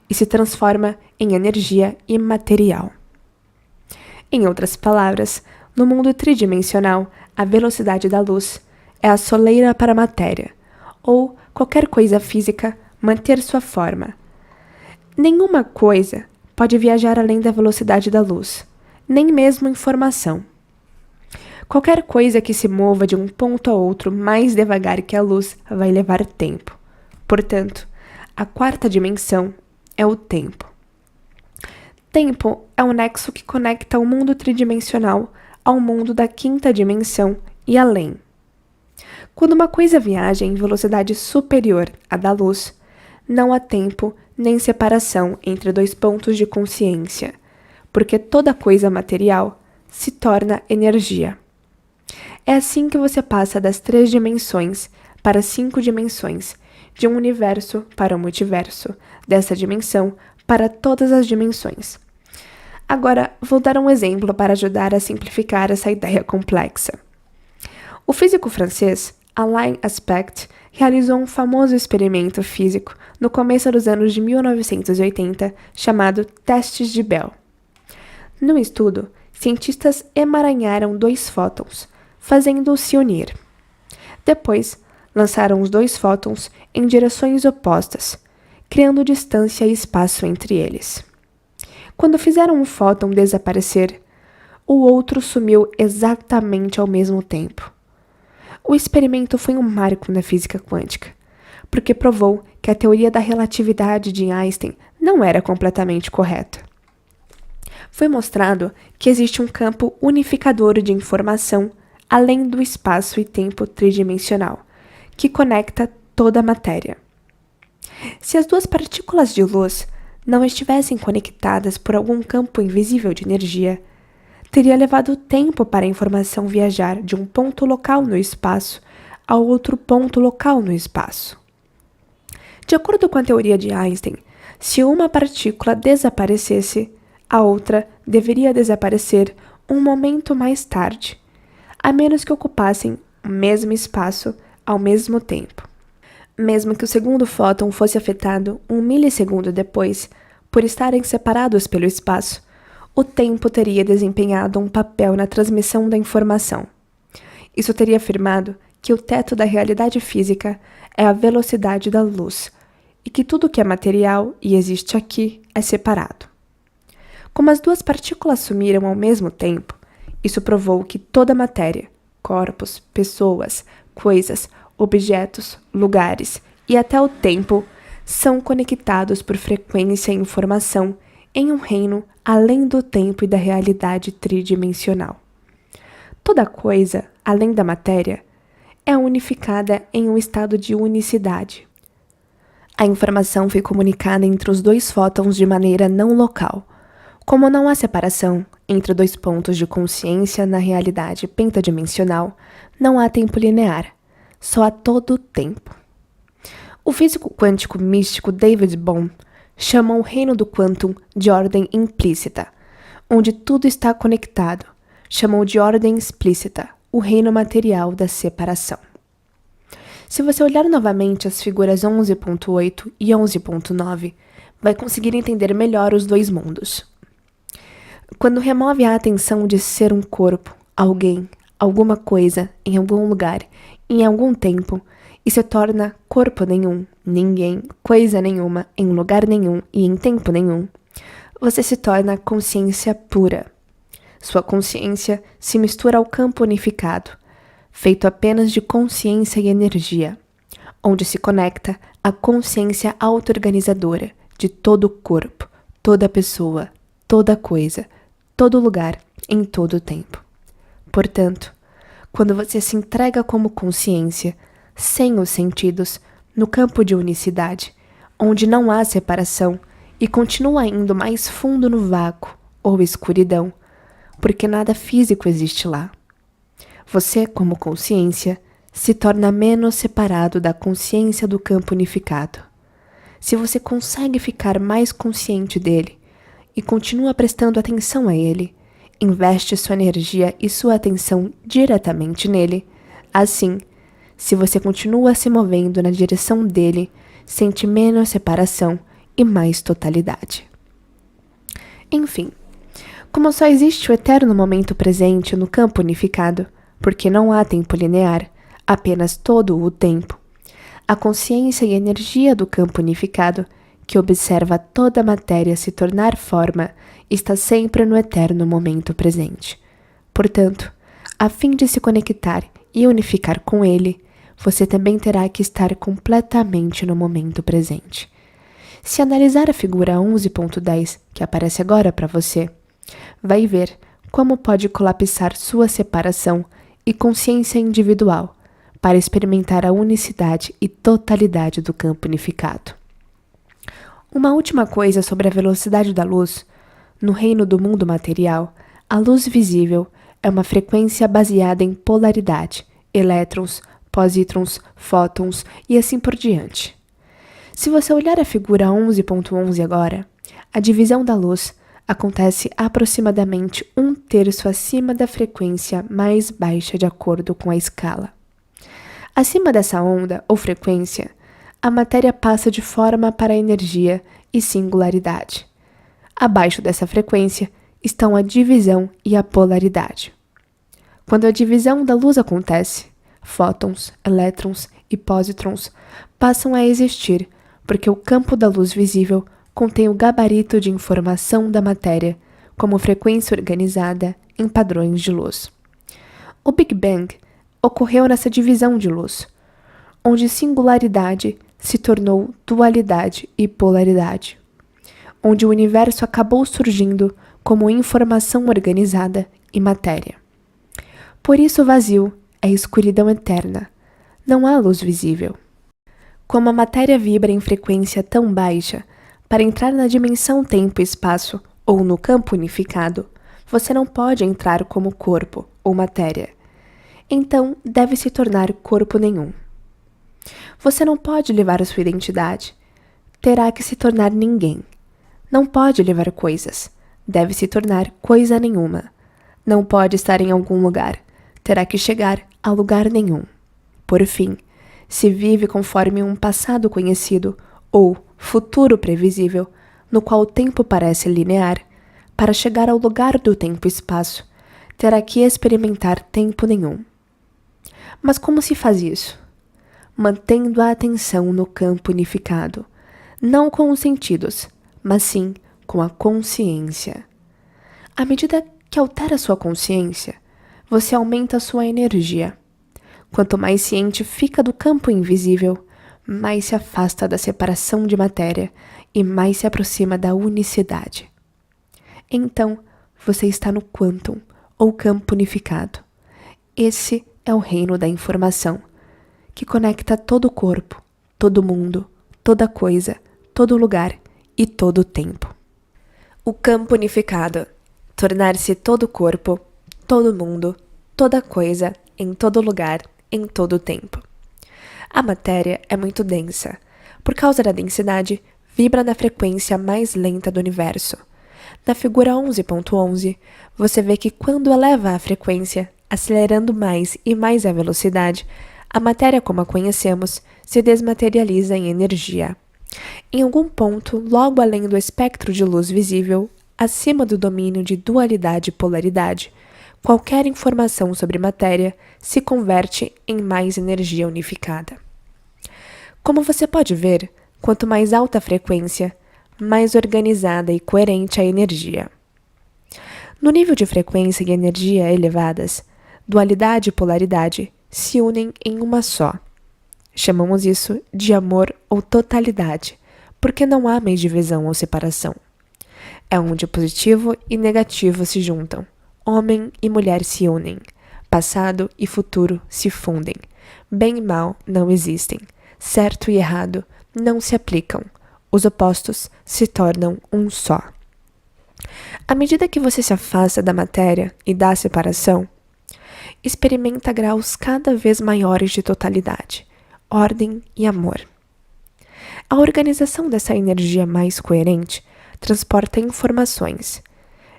e se transforma em energia imaterial. Em outras palavras, no mundo tridimensional, a velocidade da luz é a soleira para a matéria, ou qualquer coisa física manter sua forma. Nenhuma coisa pode viajar além da velocidade da luz, nem mesmo informação. Qualquer coisa que se mova de um ponto a outro mais devagar que a luz vai levar tempo. Portanto, a quarta dimensão é o tempo. Tempo é o nexo que conecta o mundo tridimensional ao mundo da quinta dimensão e além. Quando uma coisa viaja em velocidade superior à da luz, não há tempo nem separação entre dois pontos de consciência, porque toda coisa material se torna energia. É assim que você passa das 3 dimensões para 5 dimensões, de um universo para o multiverso, dessa dimensão para todas as dimensões. Agora, vou dar um exemplo para ajudar a simplificar essa ideia complexa. O físico francês Alain Aspect realizou um famoso experimento físico no começo dos anos de 1980, chamado Testes de Bell. No estudo, cientistas emaranharam 2 fótons, fazendo-os se unir. Depois, lançaram os 2 fótons em direções opostas, criando distância e espaço entre eles. Quando fizeram um fóton desaparecer, o outro sumiu exatamente ao mesmo tempo. O experimento foi um marco na física quântica, porque provou que a teoria da relatividade de Einstein não era completamente correta. Foi mostrado que existe um campo unificador de informação além do espaço e tempo tridimensional, que conecta toda a matéria. Se as 2 partículas de luz não estivessem conectadas por algum campo invisível de energia, teria levado tempo para a informação viajar de um ponto local no espaço a outro ponto local no espaço. De acordo com a teoria de Einstein, se uma partícula desaparecesse, a outra deveria desaparecer um momento mais tarde, a menos que ocupassem o mesmo espaço ao mesmo tempo. Mesmo que o segundo fóton fosse afetado 1 milissegundo depois, por estarem separados pelo espaço, o tempo teria desempenhado um papel na transmissão da informação. Isso teria afirmado que o teto da realidade física é a velocidade da luz e que tudo que é material e existe aqui é separado. Como as 2 partículas sumiram ao mesmo tempo, isso provou que toda a matéria, corpos, pessoas, coisas, objetos, lugares e até o tempo são conectados por frequência e informação em um reino além do tempo e da realidade tridimensional. Toda coisa, além da matéria, é unificada em um estado de unicidade. A informação foi comunicada entre os dois fótons de maneira não local. Como não há separação entre dois pontos de consciência na realidade pentadimensional, não há tempo linear, só há todo o tempo. O físico quântico místico David Bohm chama o reino do quantum de ordem implícita, onde tudo está conectado. Chamou de ordem explícita o reino material da separação. Se você olhar novamente as figuras 11.8 e 11.9, vai conseguir entender melhor os dois mundos. Quando remove a atenção de ser um corpo, alguém, alguma coisa, em algum lugar, em algum tempo, e se torna corpo nenhum, ninguém, coisa nenhuma, em lugar nenhum e em tempo nenhum, você se torna consciência pura. Sua consciência se mistura ao campo unificado, feito apenas de consciência e energia, onde se conecta a consciência auto-organizadora de todo o corpo, toda pessoa, toda coisa, todo lugar, em todo o tempo. Portanto, quando você se entrega como consciência, sem os sentidos, no campo de unicidade, onde não há separação e continua indo mais fundo no vácuo ou escuridão, porque nada físico existe lá. Você, como consciência, se torna menos separado da consciência do campo unificado. Se você consegue ficar mais consciente dele e continua prestando atenção a ele, investe sua energia e sua atenção diretamente nele, assim, se você continua se movendo na direção dele, sente menos separação e mais totalidade. Enfim, como só existe o eterno momento presente no campo unificado, porque não há tempo linear, apenas todo o tempo, a consciência e energia do campo unificado, que observa toda a matéria se tornar forma, está sempre no eterno momento presente. Portanto, a fim de se conectar e unificar com ele, você também terá que estar completamente no momento presente. Se analisar a figura 11.10, que aparece agora para você, vai ver como pode colapsar sua separação e consciência individual para experimentar a unicidade e totalidade do campo unificado. Uma última coisa sobre a velocidade da luz. No reino do mundo material, a luz visível é uma frequência baseada em polaridade, elétrons, pósitrons, fótons e assim por diante. Se você olhar a figura 11.11 agora, a divisão da luz acontece aproximadamente 1/3 acima da frequência mais baixa de acordo com a escala. Acima dessa onda ou frequência, a matéria passa de forma para energia e singularidade. Abaixo dessa frequência estão a divisão e a polaridade. Quando a divisão da luz acontece, fótons, elétrons e pósitrons passam a existir porque o campo da luz visível contém o gabarito de informação da matéria como frequência organizada em padrões de luz. O Big Bang ocorreu nessa divisão de luz, onde singularidade se tornou dualidade e polaridade, onde o universo acabou surgindo como informação organizada e matéria. Por isso o vazio é escuridão eterna, não há luz visível. Como a matéria vibra em frequência tão baixa, para entrar na dimensão tempo e espaço ou no campo unificado, você não pode entrar como corpo ou matéria. Então, deve se tornar corpo nenhum. Você não pode levar a sua identidade. Terá que se tornar ninguém. Não pode levar coisas. Deve se tornar coisa nenhuma. Não pode estar em algum lugar. Terá que chegar a lugar nenhum. Por fim, se vive conforme um passado conhecido ou futuro previsível, no qual o tempo parece linear, para chegar ao lugar do tempo e espaço, terá que experimentar tempo nenhum. Mas como se faz isso? Mantendo a atenção no campo unificado, não com os sentidos, mas sim com a consciência. À medida que altera sua consciência, você aumenta sua energia. Quanto mais ciente fica do campo invisível, mais se afasta da separação de matéria e mais se aproxima da unicidade. Então, você está no quantum, ou campo unificado. Esse é o reino da informação, que conecta todo o corpo, todo mundo, toda coisa, todo lugar e todo o tempo. O campo unificado, tornar-se todo o corpo, todo mundo, toda coisa, em todo lugar, em todo o tempo. A matéria é muito densa. Por causa da densidade, vibra na frequência mais lenta do universo. Na figura 11.11, você vê que quando eleva a frequência, acelerando mais e mais a velocidade, a matéria como a conhecemos se desmaterializa em energia. Em algum ponto, logo além do espectro de luz visível, acima do domínio de dualidade e polaridade, qualquer informação sobre matéria se converte em mais energia unificada. Como você pode ver, quanto mais alta a frequência, mais organizada e coerente a energia. No nível de frequência e energia elevadas, dualidade e polaridade se unem em uma só. Chamamos isso de amor ou totalidade, porque não há mais divisão ou separação. É onde positivo e negativo se juntam, homem e mulher se unem, passado e futuro se fundem, bem e mal não existem, certo e errado não se aplicam, os opostos se tornam um só. À medida que você se afasta da matéria e da separação, experimenta graus cada vez maiores de totalidade, ordem e amor. A organização dessa energia mais coerente transporta informações,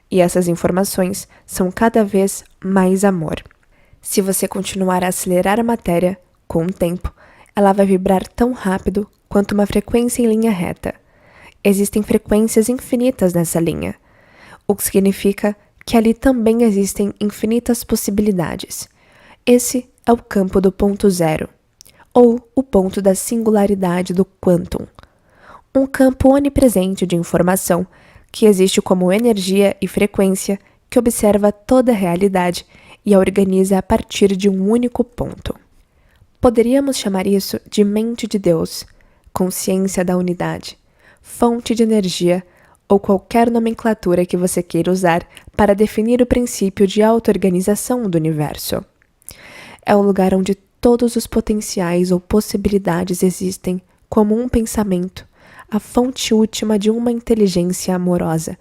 e essas informações são cada vez mais amor. Se você continuar a acelerar a matéria, com o tempo, ela vai vibrar tão rápido quanto uma frequência em linha reta. Existem frequências infinitas nessa linha, o que significa que ali também existem infinitas possibilidades. Esse é o campo do ponto zero, ou o ponto da singularidade do quantum. Um campo onipresente de informação que existe como energia e frequência que observa toda a realidade e a organiza a partir de um único ponto. Poderíamos chamar isso de mente de Deus, consciência da unidade, fonte de energia ou qualquer nomenclatura que você queira usar para definir o princípio de auto-organização do universo. É o lugar onde todos os potenciais ou possibilidades existem como um pensamento, a fonte última de uma inteligência amorosa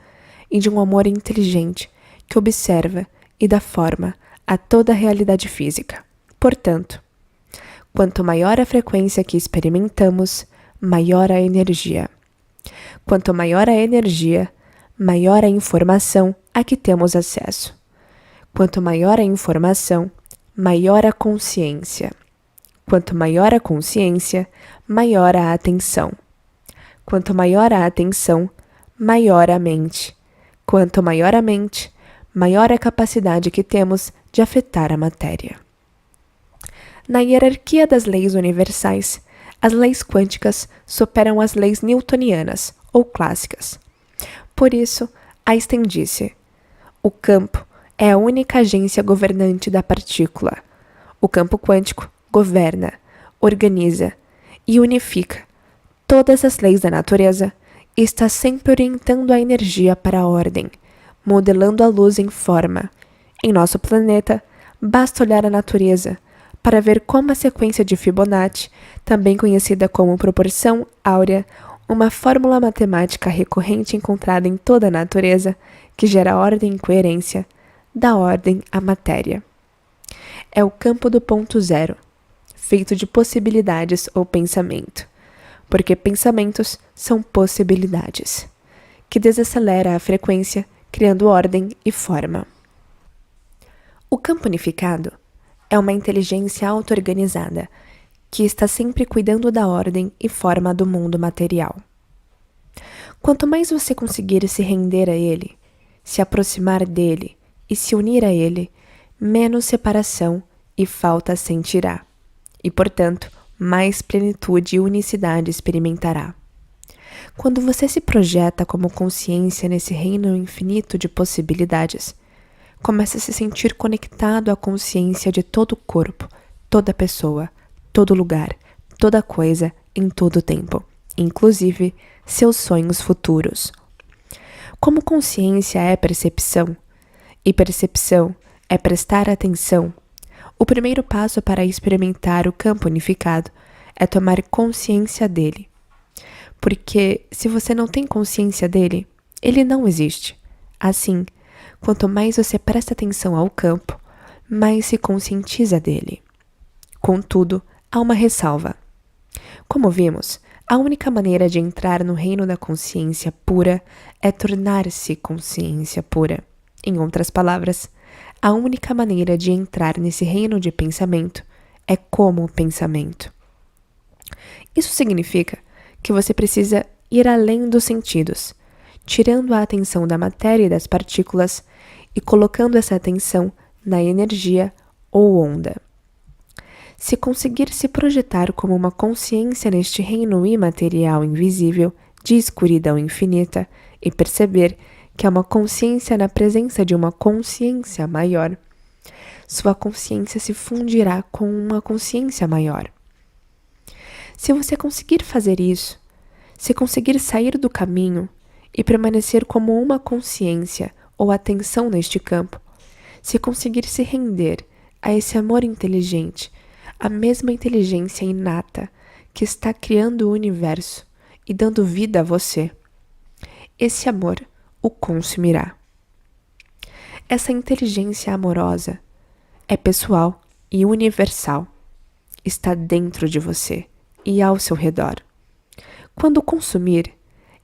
e de um amor inteligente que observa e dá forma a toda a realidade física. Portanto, quanto maior a frequência que experimentamos, maior a energia. Quanto maior a energia, maior a informação a que temos acesso. Quanto maior a informação, maior a consciência. Quanto maior a consciência, maior a atenção. Quanto maior a atenção, maior a mente. Quanto maior a mente, maior a capacidade que temos de afetar a matéria. Na hierarquia das leis universais, as leis quânticas superam as leis newtonianas ou clássicas. Por isso, Einstein disse: o campo é a única agência governante da partícula. O campo quântico governa, organiza e unifica todas as leis da natureza e está sempre orientando a energia para a ordem, modelando a luz em forma. Em nosso planeta, basta olhar a natureza para ver como a sequência de Fibonacci, também conhecida como proporção áurea, uma fórmula matemática recorrente encontrada em toda a natureza, que gera ordem e coerência, dá ordem à matéria. É o campo do ponto zero, feito de possibilidades ou pensamento, porque pensamentos são possibilidades, que desacelera a frequência, criando ordem e forma. O campo unificado é uma inteligência auto-organizada, que está sempre cuidando da ordem e forma do mundo material. Quanto mais você conseguir se render a ele, se aproximar dele e se unir a ele, menos separação e falta sentirá, e, portanto, mais plenitude e unicidade experimentará. Quando você se projeta como consciência nesse reino infinito de possibilidades, começa a se sentir conectado à consciência de todo o corpo, toda pessoa, todo lugar, toda coisa, em todo tempo, inclusive seus sonhos futuros. Como consciência é percepção, e percepção é prestar atenção, O primeiro passo para experimentar o campo unificado é tomar consciência dele. Porque se você não tem consciência dele, ele não existe. Assim, quanto mais você presta atenção ao campo, mais se conscientiza dele. Contudo, há uma ressalva. Como vimos, a única maneira de entrar no reino da consciência pura é tornar-se consciência pura. Em outras palavras, a única maneira de entrar nesse reino de pensamento é como pensamento. Isso significa que você precisa ir além dos sentidos, tirando a atenção da matéria e das partículas e colocando essa atenção na energia ou onda. Se conseguir se projetar como uma consciência neste reino imaterial invisível de escuridão infinita e perceber que é uma consciência na presença de uma consciência maior, sua consciência se fundirá com uma consciência maior. Se você conseguir fazer isso, se conseguir sair do caminho e permanecer como uma consciência ou atenção neste campo, se conseguir se render a esse amor inteligente, a mesma inteligência inata que está criando o universo e dando vida a você, esse amor o consumirá. Essa inteligência amorosa é pessoal e universal, está dentro de você e ao seu redor. Quando consumir,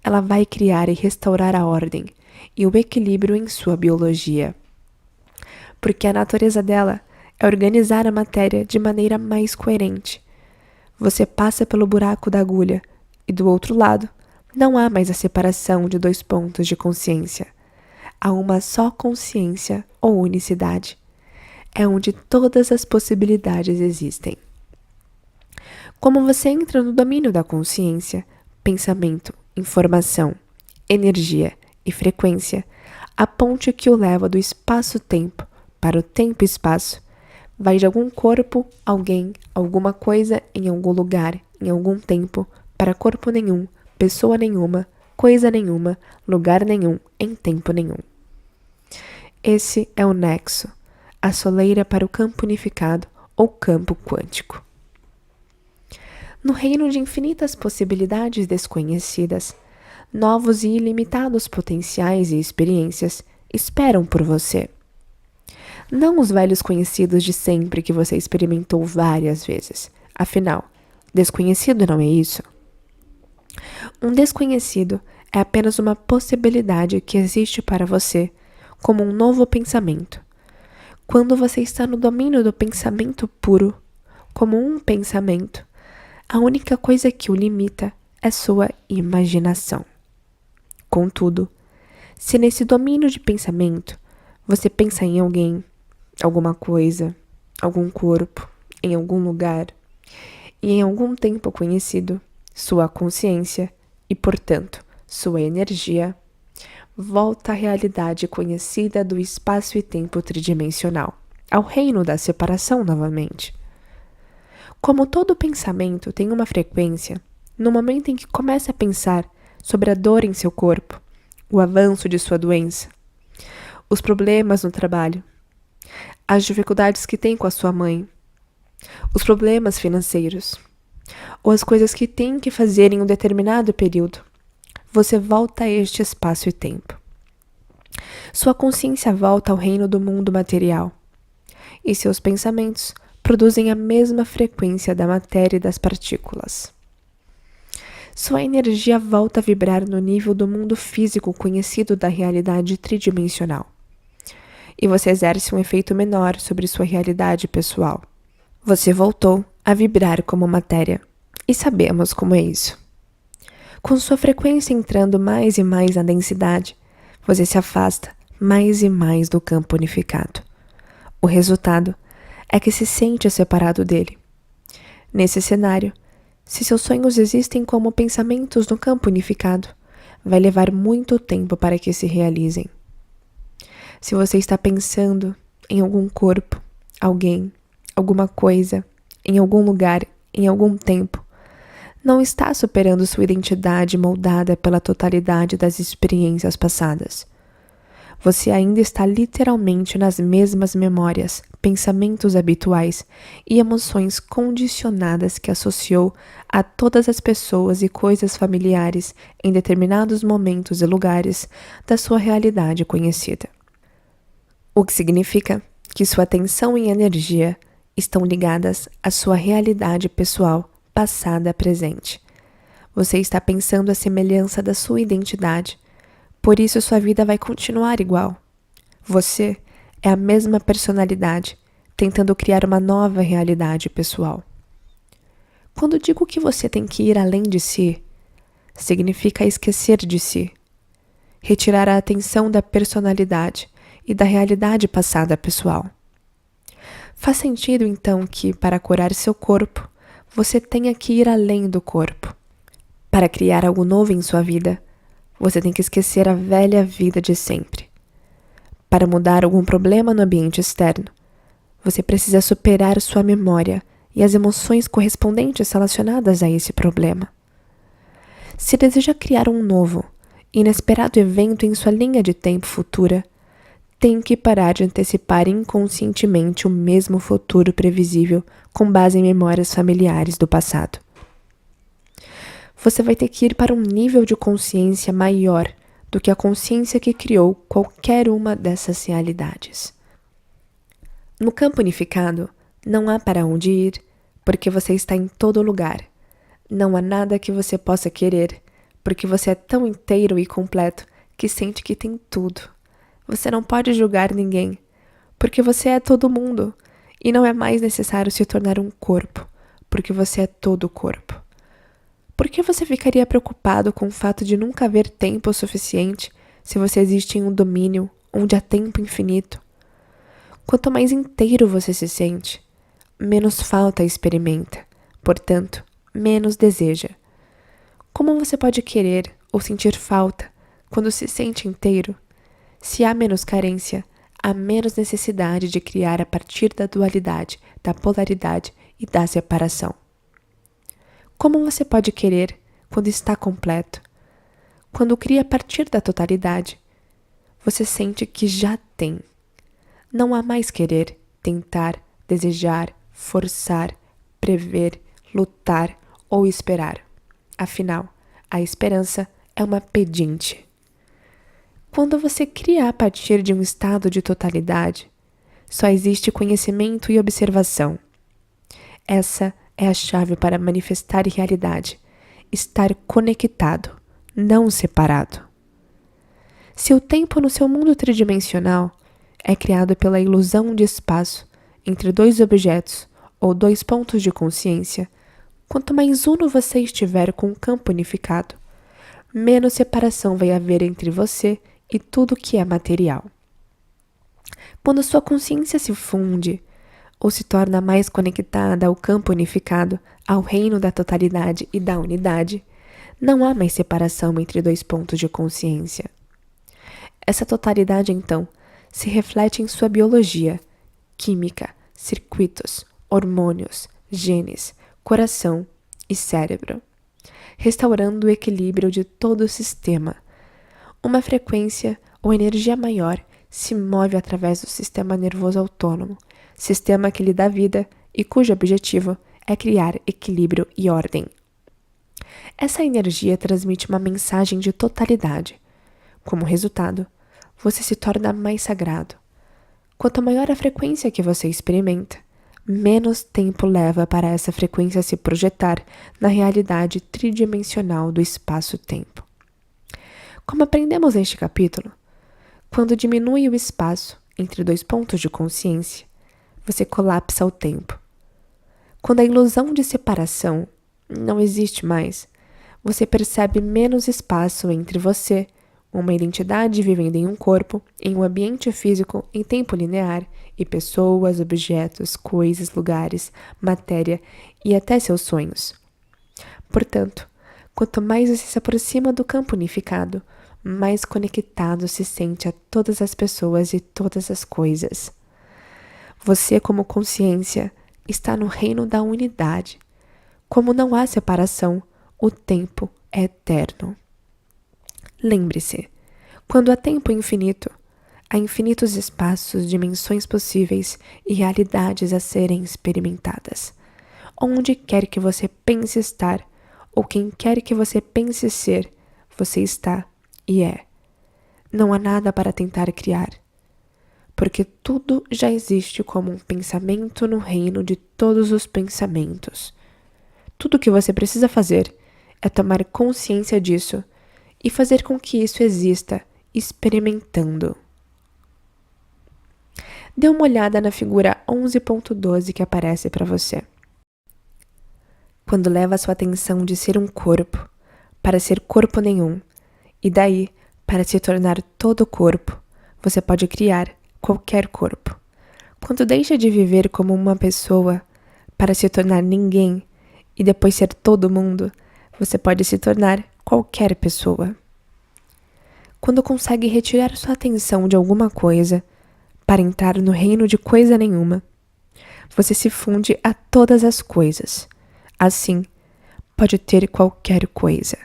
ela vai criar e restaurar a ordem e o equilíbrio em sua biologia, porque a natureza dela é organizar a matéria de maneira mais coerente. Você passa pelo buraco da agulha e do outro lado não há mais a separação de dois pontos de consciência. Há uma só consciência ou unicidade. É onde todas as possibilidades existem. Como você entra no domínio da consciência, pensamento, informação, energia e frequência, a ponte que o leva do espaço-tempo para o tempo-espaço, vai de algum corpo, alguém, alguma coisa em algum lugar, em algum tempo, para corpo nenhum, pessoa nenhuma, coisa nenhuma, lugar nenhum, em tempo nenhum. Esse é o nexo, a soleira para o campo unificado ou campo quântico. No reino de infinitas possibilidades desconhecidas, novos e ilimitados potenciais e experiências esperam por você. Não os velhos conhecidos de sempre que você experimentou várias vezes. Afinal, desconhecido não é isso? Um desconhecido é apenas uma possibilidade que existe para você, como um novo pensamento. Quando você está no domínio do pensamento puro, como um pensamento, a única coisa que o limita é sua imaginação. Contudo, se nesse domínio de pensamento você pensa em alguém, alguma coisa, algum corpo, em algum lugar e em algum tempo conhecido, sua consciência e, portanto, sua energia volta à realidade conhecida do espaço e tempo tridimensional, ao reino da separação novamente. Como todo pensamento tem uma frequência, no momento em que começa a pensar sobre a dor em seu corpo, o avanço de sua doença, os problemas no trabalho, as dificuldades que tem com a sua mãe, os problemas financeiros, ou as coisas que tem que fazer em um determinado período, você volta a este espaço e tempo. Sua consciência volta ao reino do mundo material, e seus pensamentos produzem a mesma frequência da matéria e das partículas. Sua energia volta a vibrar no nível do mundo físico conhecido da realidade tridimensional, e você exerce um efeito menor sobre sua realidade pessoal. Você voltou a vibrar como matéria, e sabemos como é isso. Com sua frequência entrando mais e mais na densidade, você se afasta mais e mais do campo unificado. O resultado é que se sente separado dele. Nesse cenário, se seus sonhos existem como pensamentos no campo unificado, vai levar muito tempo para que se realizem. Se você está pensando em algum corpo, alguém, alguma coisa, em algum lugar, em algum tempo, não está superando sua identidade moldada pela totalidade das experiências passadas. Você ainda está literalmente nas mesmas memórias, pensamentos habituais e emoções condicionadas que associou a todas as pessoas e coisas familiares em determinados momentos e lugares da sua realidade conhecida. O que significa que sua atenção e energia estão ligadas à sua realidade pessoal, passada a presente. Você está pensando a semelhança da sua identidade, por isso sua vida vai continuar igual. Você é a mesma personalidade, tentando criar uma nova realidade pessoal. Quando digo que você tem que ir além de si, significa esquecer de si, retirar a atenção da personalidade e da realidade passada pessoal. Faz sentido, então, que, para curar seu corpo, você tenha que ir além do corpo. Para criar algo novo em sua vida, você tem que esquecer a velha vida de sempre. Para mudar algum problema no ambiente externo, você precisa superar sua memória e as emoções correspondentes relacionadas a esse problema. Se deseja criar um novo, inesperado evento em sua linha de tempo futura, tem que parar de antecipar inconscientemente o mesmo futuro previsível com base em memórias familiares do passado. Você vai ter que ir para um nível de consciência maior do que a consciência que criou qualquer uma dessas realidades. No campo unificado, não há para onde ir, porque você está em todo lugar. Não há nada que você possa querer, porque você é tão inteiro e completo que sente que tem tudo. Você não pode julgar ninguém, porque você é todo mundo, e não é mais necessário se tornar um corpo, porque você é todo o corpo. Por que você ficaria preocupado com o fato de nunca haver tempo suficiente se você existe em um domínio onde há tempo infinito? Quanto mais inteiro você se sente, menos falta experimenta, portanto, menos deseja. Como você pode querer ou sentir falta quando se sente inteiro? Se há menos carência, há menos necessidade de criar a partir da dualidade, da polaridade e da separação. Como você pode querer quando está completo? Quando cria a partir da totalidade, você sente que já tem. Não há mais querer, tentar, desejar, forçar, prever, lutar ou esperar. Afinal, a esperança é uma pedinte. Quando você cria a partir de um estado de totalidade, só existe conhecimento e observação. Essa é a chave para manifestar realidade, estar conectado, não separado. Se o tempo no seu mundo tridimensional é criado pela ilusão de espaço entre dois objetos ou dois pontos de consciência, quanto mais uno você estiver com o campo unificado, menos separação vai haver entre você e tudo que é material. Quando sua consciência se funde, ou se torna mais conectada ao campo unificado, ao reino da totalidade e da unidade, não há mais separação entre dois pontos de consciência. Essa totalidade, então, se reflete em sua biologia, química, circuitos, hormônios, genes, coração e cérebro, restaurando o equilíbrio de todo o sistema. Uma frequência ou energia maior se move através do sistema nervoso autônomo, sistema que lhe dá vida e cujo objetivo é criar equilíbrio e ordem. Essa energia transmite uma mensagem de totalidade. Como resultado, você se torna mais sagrado. Quanto maior a frequência que você experimenta, menos tempo leva para essa frequência se projetar na realidade tridimensional do espaço-tempo. Como aprendemos neste capítulo, quando diminui o espaço entre dois pontos de consciência, você colapsa o tempo. Quando a ilusão de separação não existe mais, você percebe menos espaço entre você, uma identidade vivendo em um corpo, em um ambiente físico em tempo linear, e pessoas, objetos, coisas, lugares, matéria e até seus sonhos. Portanto, quanto mais você se aproxima do campo unificado, mais conectado se sente a todas as pessoas e todas as coisas. Você, como consciência, está no reino da unidade. Como não há separação, o tempo é eterno. Lembre-se, quando há tempo infinito, Há infinitos espaços, dimensões possíveis e realidades a serem experimentadas. Onde quer que você pense estar, ou quem quer que você pense ser, você está e é. Não há nada para tentar criar, porque tudo já existe como um pensamento no reino de todos os pensamentos. Tudo o que você precisa fazer é tomar consciência disso e fazer com que isso exista, experimentando. Dê uma olhada na figura 11.12 que aparece para você. Quando leva sua atenção de ser um corpo para ser corpo nenhum, e daí para se tornar todo corpo, você pode criar qualquer corpo. Quando deixa de viver como uma pessoa para se tornar ninguém e depois ser todo mundo, você pode se tornar qualquer pessoa. Quando consegue retirar sua atenção de alguma coisa para entrar no reino de coisa nenhuma, você se funde a todas as coisas. Assim, pode ter qualquer coisa.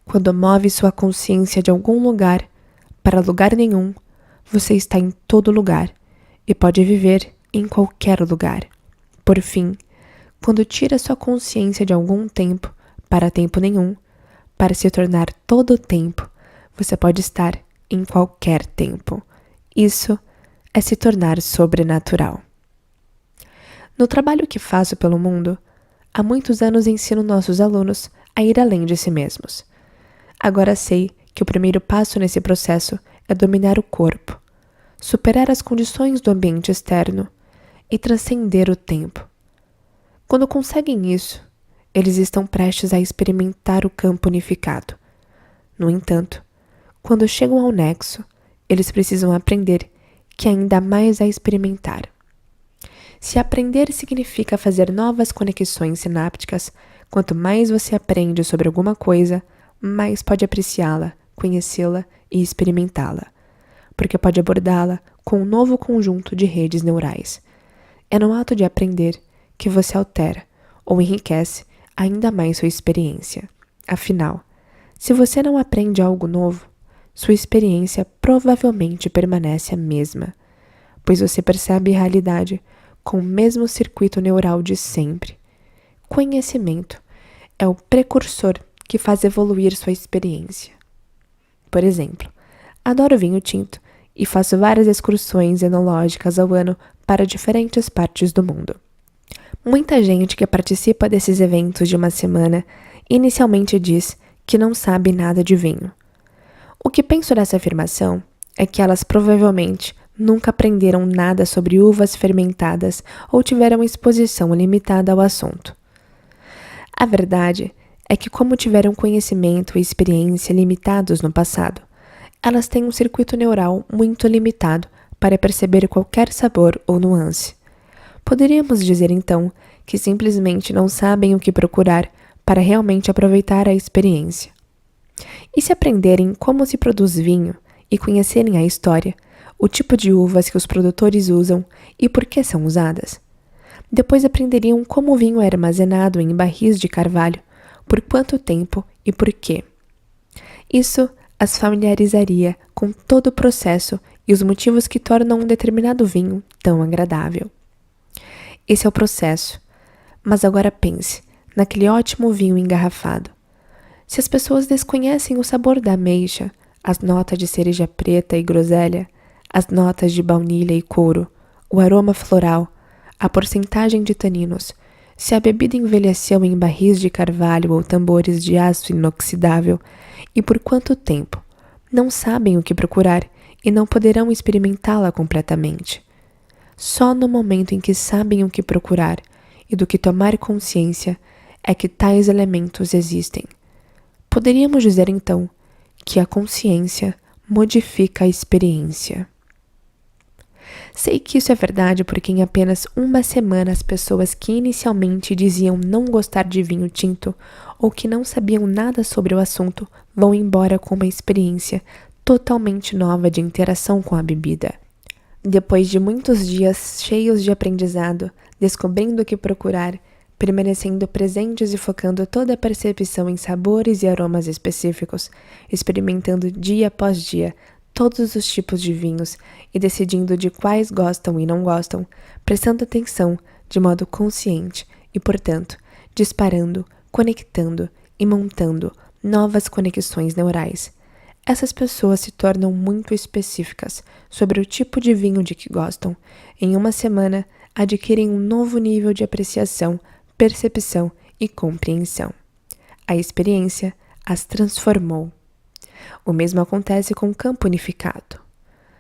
Quando move sua consciência de algum lugar para lugar nenhum, você está em todo lugar e pode viver em qualquer lugar. Por fim, quando tira sua consciência de algum tempo para tempo nenhum, para se tornar todo o tempo, você pode estar em qualquer tempo. Isso é se tornar sobrenatural. No trabalho que faço pelo mundo, há muitos anos ensino nossos alunos a ir além de si mesmos. Agora sei que o primeiro passo nesse processo é dominar o corpo, superar as condições do ambiente externo e transcender o tempo. Quando conseguem isso, eles estão prestes a experimentar o campo unificado. No entanto, quando chegam ao nexo, eles precisam aprender que ainda há mais a experimentar. Se aprender significa fazer novas conexões sinápticas, quanto mais você aprende sobre alguma coisa, mais pode apreciá-la, conhecê-la e experimentá-la, porque pode abordá-la com um novo conjunto de redes neurais. É no ato de aprender que você altera ou enriquece ainda mais sua experiência. Afinal, se você não aprende algo novo, sua experiência provavelmente permanece a mesma, pois você percebe a realidade com o mesmo circuito neural de sempre. Conhecimento é o precursor que faz evoluir sua experiência. Por exemplo, adoro vinho tinto e faço várias excursões enológicas ao ano para diferentes partes do mundo. Muita gente que participa desses eventos de uma semana inicialmente diz que não sabe nada de vinho. O que penso dessa afirmação é que elas provavelmente nunca aprenderam nada sobre uvas fermentadas ou tiveram exposição limitada ao assunto. A verdade é que, como tiveram conhecimento e experiência limitados no passado, elas têm um circuito neural muito limitado para perceber qualquer sabor ou nuance. Poderíamos dizer então que simplesmente não sabem o que procurar para realmente aproveitar a experiência. E se aprenderem como se produz vinho e conhecerem a história, o tipo de uvas que os produtores usam e por que são usadas? Depois aprenderiam como o vinho é armazenado em barris de carvalho, por quanto tempo e por quê. Isso as familiarizaria com todo o processo e os motivos que tornam um determinado vinho tão agradável. Esse é o processo, mas agora pense naquele ótimo vinho engarrafado. Se as pessoas desconhecem o sabor da ameixa, as notas de cereja preta e groselha, as notas de baunilha e couro, o aroma floral, a porcentagem de taninos, se a bebida envelheceu em barris de carvalho ou tambores de aço inoxidável e por quanto tempo, não sabem o que procurar e não poderão experimentá-la completamente. Só no momento em que sabem o que procurar e do que tomar consciência é que tais elementos existem. Poderíamos dizer então que a consciência modifica a experiência. Sei que isso é verdade porque em apenas uma semana as pessoas que inicialmente diziam não gostar de vinho tinto ou que não sabiam nada sobre o assunto vão embora com uma experiência totalmente nova de interação com a bebida. Depois de muitos dias cheios de aprendizado, descobrindo o que procurar, permanecendo presentes e focando toda a percepção em sabores e aromas específicos, experimentando dia após dia todos os tipos de vinhos e decidindo de quais gostam e não gostam, prestando atenção de modo consciente e, portanto, disparando, conectando e montando novas conexões neurais. Essas pessoas se tornam muito específicas sobre o tipo de vinho de que gostam. Em uma semana, adquirem um novo nível de apreciação, percepção e compreensão. A experiência as transformou. O mesmo acontece com o campo unificado.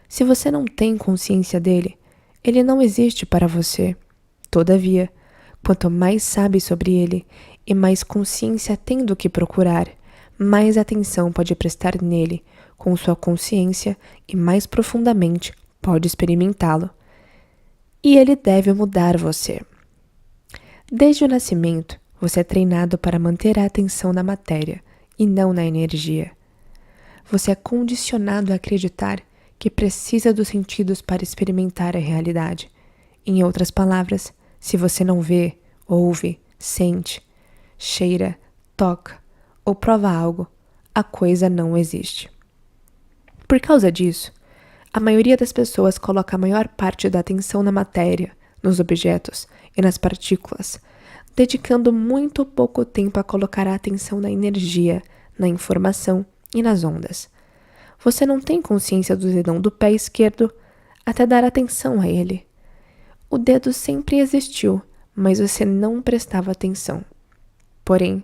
Se você não tem consciência dele, ele não existe para você. Todavia, quanto mais sabe sobre ele e mais consciência tem do que procurar, mais atenção pode prestar nele com sua consciência e mais profundamente pode experimentá-lo. E ele deve mudar você. Desde o nascimento, você é treinado para manter a atenção na matéria e não na energia. Você é condicionado a acreditar que precisa dos sentidos para experimentar a realidade. Em outras palavras, se você não vê, ouve, sente, cheira, toca ou prova algo, a coisa não existe. Por causa disso, a maioria das pessoas coloca a maior parte da atenção na matéria, nos objetos e nas partículas, dedicando muito pouco tempo a colocar a atenção na energia, na informação e nas ondas. Você não tem consciência do dedão do pé esquerdo até dar atenção a ele. O dedo sempre existiu, mas você não prestava atenção. Porém,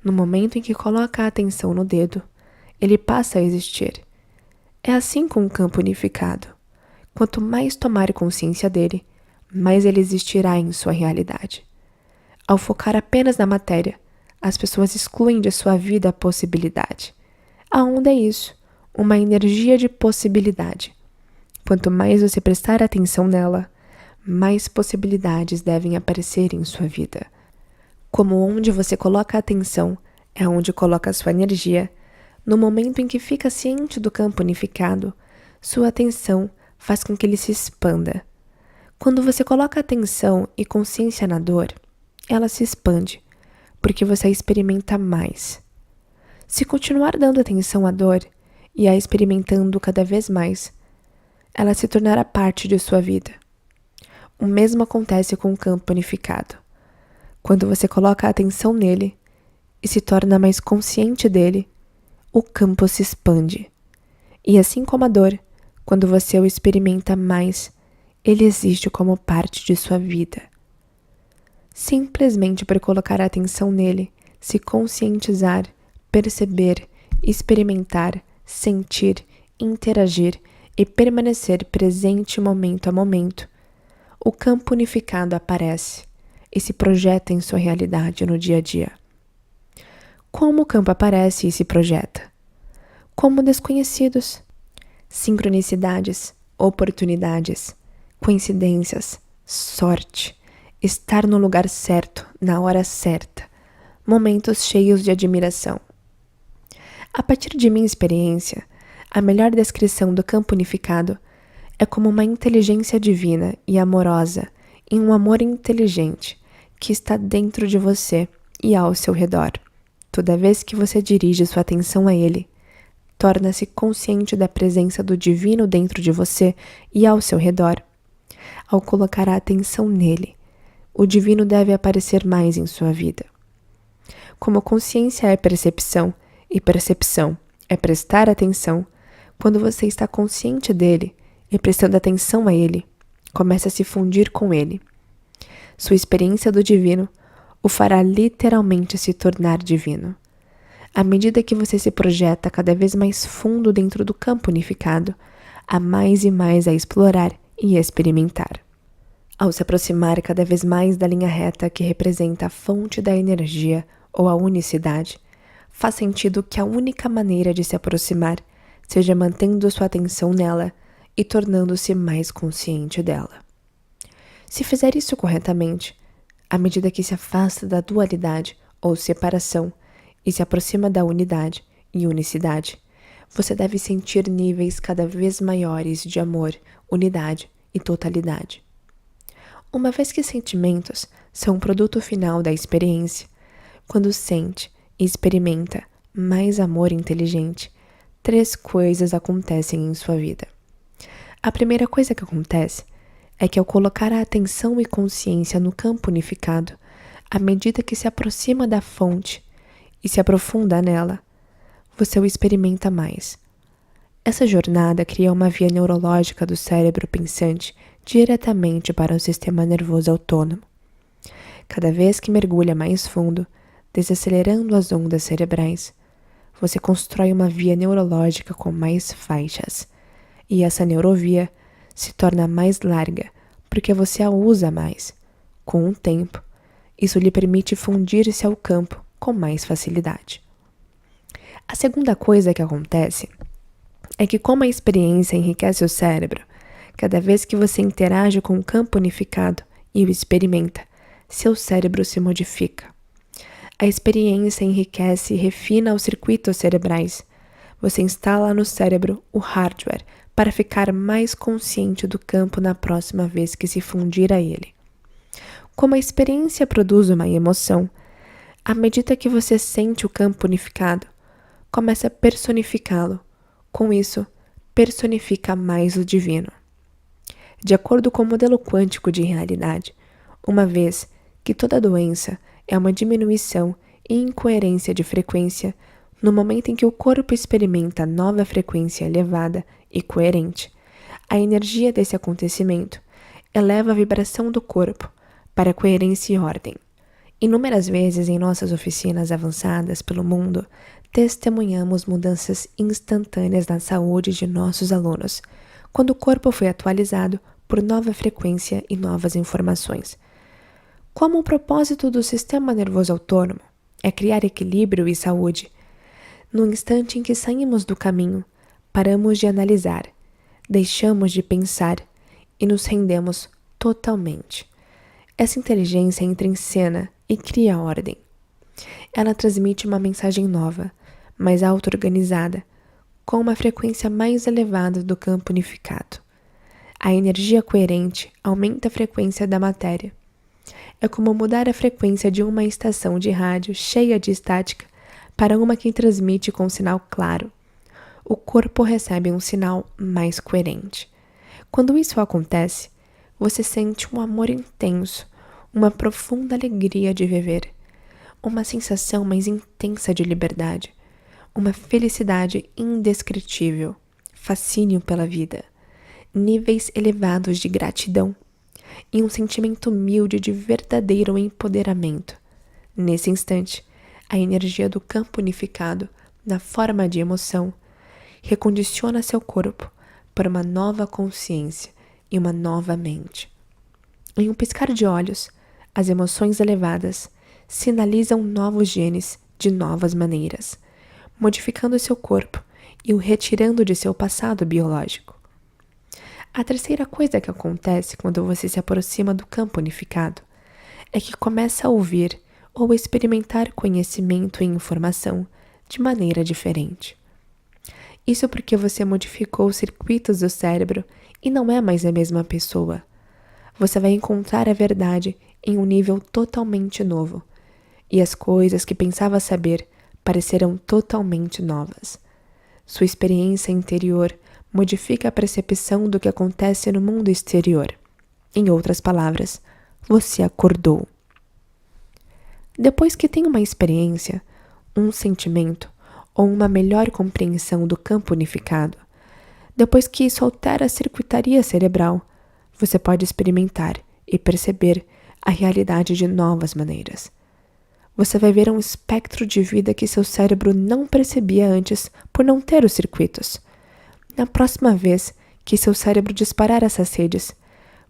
no momento em que coloca a atenção no dedo, ele passa a existir. É assim com o campo unificado. Quanto mais tomar consciência dele, mais ele existirá em sua realidade. Ao focar apenas na matéria, as pessoas excluem de sua vida a possibilidade. A onda é isso, uma energia de possibilidade. Quanto mais você prestar atenção nela, mais possibilidades devem aparecer em sua vida. Como onde você coloca a atenção é onde coloca a sua energia, no momento em que fica ciente do campo unificado, sua atenção faz com que ele se expanda. Quando você coloca atenção e consciência na dor, ela se expande, porque você a experimenta mais. Se continuar dando atenção à dor e a experimentando cada vez mais, ela se tornará parte de sua vida. O mesmo acontece com o campo unificado. Quando você coloca a atenção nele e se torna mais consciente dele, o campo se expande. E assim como a dor, quando você o experimenta mais, ele existe como parte de sua vida. Simplesmente por colocar a atenção nele, se conscientizar, perceber, experimentar, sentir, interagir e permanecer presente momento a momento, o campo unificado aparece e se projeta em sua realidade no dia a dia. Como o campo aparece e se projeta? Como desconhecidos, sincronicidades, oportunidades, coincidências, sorte, estar no lugar certo, na hora certa, momentos cheios de admiração. A partir de minha experiência, a melhor descrição do campo unificado é como uma inteligência divina e amorosa e um amor inteligente que está dentro de você e ao seu redor. Toda vez que você dirige sua atenção a ele, torna-se consciente da presença do divino dentro de você e ao seu redor. Ao colocar a atenção nele, o divino deve aparecer mais em sua vida. Como consciência é percepção e percepção é prestar atenção, quando você está consciente dele e prestando atenção a ele, começa a se fundir com ele. Sua experiência do divino o fará literalmente se tornar divino. À medida que você se projeta cada vez mais fundo dentro do campo unificado, há mais e mais a explorar e experimentar. Ao se aproximar cada vez mais da linha reta que representa a fonte da energia ou a unicidade, faz sentido que a única maneira de se aproximar seja mantendo sua atenção nela e tornando-se mais consciente dela. Se fizer isso corretamente, à medida que se afasta da dualidade ou separação e se aproxima da unidade e unicidade, você deve sentir níveis cada vez maiores de amor, unidade e totalidade. Uma vez que sentimentos são o produto final da experiência, quando sente e experimenta mais amor inteligente, 3 coisas acontecem em sua vida. A primeira coisa que acontece é que ao colocar a atenção e consciência no campo unificado, à medida que se aproxima da fonte e se aprofunda nela, você o experimenta mais. Essa jornada cria uma via neurológica do cérebro pensante diretamente para o sistema nervoso autônomo. Cada vez que mergulha mais fundo, desacelerando as ondas cerebrais, você constrói uma via neurológica com mais faixas, e essa neurovia se torna mais larga porque você a usa mais. Com o tempo, isso lhe permite fundir-se ao campo com mais facilidade. A segunda coisa que acontece é que, como a experiência enriquece o cérebro, cada vez que você interage com o campo unificado e o experimenta, seu cérebro se modifica. A experiência enriquece e refina os circuitos cerebrais. Você instala no cérebro o hardware para ficar mais consciente do campo na próxima vez que se fundir a ele. Como a experiência produz uma emoção, à medida que você sente o campo unificado, começa a personificá-lo. Com isso, personifica mais o divino. De acordo com o modelo quântico de realidade, uma vez que toda doença é uma diminuição e incoerência de frequência, no momento em que o corpo experimenta nova frequência elevada e coerente, a energia desse acontecimento eleva a vibração do corpo para coerência e ordem. Inúmeras vezes em nossas oficinas avançadas pelo mundo, testemunhamos mudanças instantâneas na saúde de nossos alunos, quando o corpo foi atualizado por nova frequência e novas informações. Como o propósito do sistema nervoso autônomo é criar equilíbrio e saúde, no instante em que saímos do caminho, paramos de analisar, deixamos de pensar e nos rendemos totalmente. Essa inteligência entra em cena e cria ordem. Ela transmite uma mensagem nova, mais auto-organizada, com uma frequência mais elevada do campo unificado. A energia coerente aumenta a frequência da matéria. É como mudar a frequência de uma estação de rádio cheia de estática para uma que transmite com sinal claro. O corpo recebe um sinal mais coerente. Quando isso acontece, você sente um amor intenso, uma profunda alegria de viver, uma sensação mais intensa de liberdade, uma felicidade indescritível, fascínio pela vida, níveis elevados de gratidão e um sentimento humilde de verdadeiro empoderamento. Nesse instante, a energia do campo unificado, na forma de emoção, recondiciona seu corpo para uma nova consciência e uma nova mente. Em um piscar de olhos, as emoções elevadas sinalizam novos genes de novas maneiras, modificando seu corpo e o retirando de seu passado biológico. A terceira coisa que acontece quando você se aproxima do campo unificado é que começa a ouvir ou experimentar conhecimento e informação de maneira diferente. Isso porque você modificou os circuitos do cérebro e não é mais a mesma pessoa. Você vai encontrar a verdade em um nível totalmente novo, e as coisas que pensava saber parecerão totalmente novas. Sua experiência interior modifica a percepção do que acontece no mundo exterior. Em outras palavras, você acordou. Depois que tem uma experiência, um sentimento ou uma melhor compreensão do campo unificado, depois que isso altera a circuitaria cerebral, você pode experimentar e perceber a realidade de novas maneiras. Você vai ver um espectro de vida que seu cérebro não percebia antes por não ter os circuitos. Na próxima vez que seu cérebro disparar essas redes,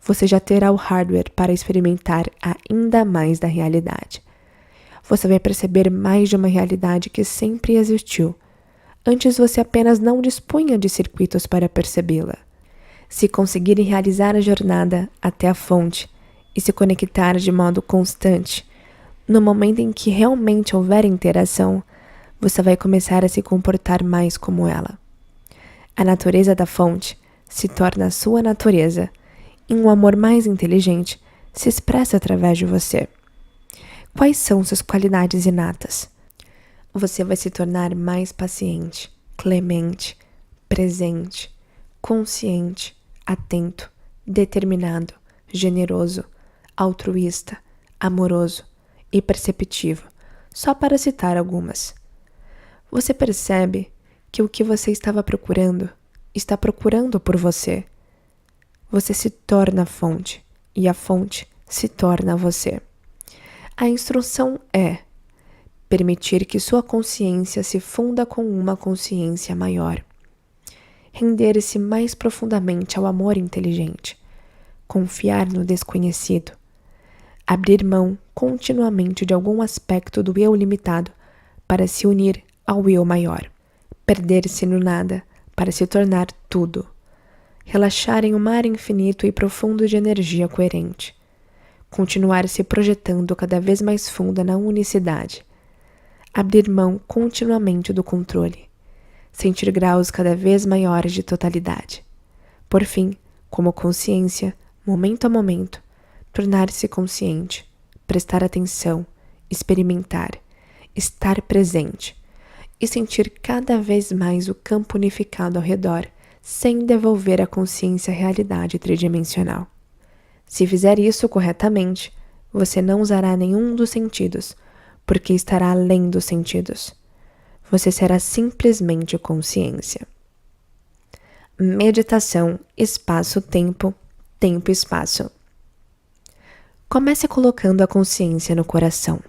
você já terá o hardware para experimentar ainda mais da realidade. Você vai perceber mais de uma realidade que sempre existiu. Antes você apenas não dispunha de circuitos para percebê-la. Se conseguir realizar a jornada até a fonte e se conectar de modo constante, no momento em que realmente houver interação, você vai começar a se comportar mais como ela. A natureza da fonte se torna a sua natureza e um amor mais inteligente se expressa através de você. Quais são suas qualidades inatas? Você vai se tornar mais paciente, clemente, presente, consciente, atento, determinado, generoso, altruísta, amoroso e perceptivo, só para citar algumas. Você percebe que o que você estava procurando está procurando por você. Você se torna a fonte e a fonte se torna você. A instrução é permitir que sua consciência se funda com uma consciência maior. Render-se mais profundamente ao amor inteligente. Confiar no desconhecido. Abrir mão continuamente de algum aspecto do eu limitado para se unir ao eu maior. Perder-se no nada para se tornar tudo. Relaxar em um mar infinito e profundo de energia coerente. Continuar se projetando cada vez mais funda na unicidade. Abrir mão continuamente do controle. Sentir graus cada vez maiores de totalidade. Por fim, como consciência, momento a momento, tornar-se consciente, prestar atenção, experimentar, estar presente e sentir cada vez mais o campo unificado ao redor, sem devolver à consciência a realidade tridimensional. Se fizer isso corretamente, você não usará nenhum dos sentidos, porque estará além dos sentidos. Você será simplesmente consciência. Meditação, espaço-tempo, tempo-espaço. Comece colocando a consciência no coração.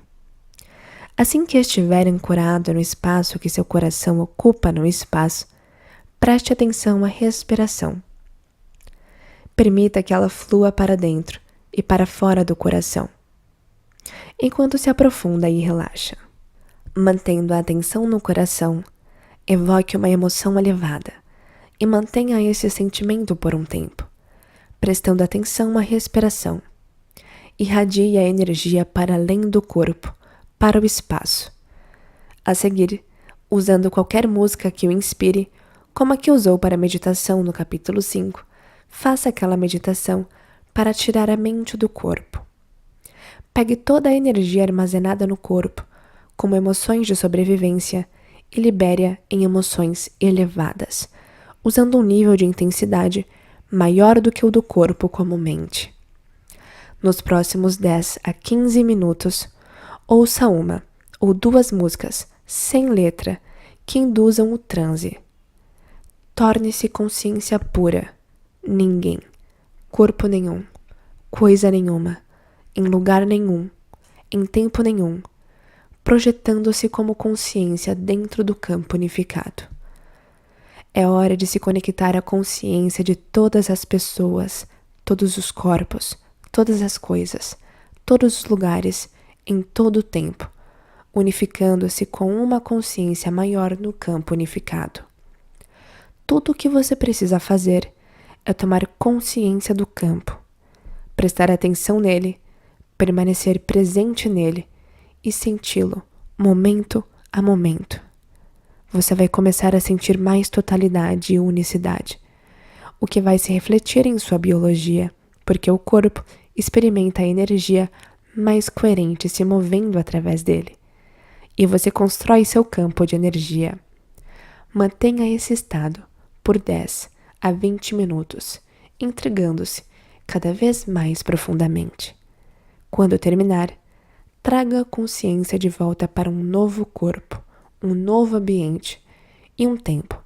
Assim que estiver ancorado no espaço que seu coração ocupa no espaço, preste atenção à respiração. Permita que ela flua para dentro e para fora do coração, enquanto se aprofunda e relaxa. Mantendo a atenção no coração, evoque uma emoção elevada e mantenha esse sentimento por um tempo, prestando atenção à respiração. Irradie a energia para além do corpo, para o espaço. A seguir, usando qualquer música que o inspire, como a que usou para a meditação no capítulo 5, faça aquela meditação para tirar a mente do corpo. Pegue toda a energia armazenada no corpo, como emoções de sobrevivência, e libere-a em emoções elevadas, usando um nível de intensidade maior do que o do corpo comumente. Nos próximos 10 a 15 minutos, ouça uma ou duas músicas, sem letra, que induzam o transe. Torne-se consciência pura. Ninguém, corpo nenhum, coisa nenhuma, em lugar nenhum, em tempo nenhum, projetando-se como consciência dentro do campo unificado. É hora de se conectar à consciência de todas as pessoas, todos os corpos, todas as coisas, todos os lugares, em todo o tempo, unificando-se com uma consciência maior no campo unificado. Tudo o que você precisa fazer é tomar consciência do campo, prestar atenção nele, permanecer presente nele e senti-lo momento a momento. Você vai começar a sentir mais totalidade e unicidade, o que vai se refletir em sua biologia, porque o corpo experimenta a energia mais coerente se movendo através dele, e você constrói seu campo de energia. Mantenha esse estado por 10 a 20 minutos, entregando-se cada vez mais profundamente. Quando terminar, traga a consciência de volta para um novo corpo, um novo ambiente e um tempo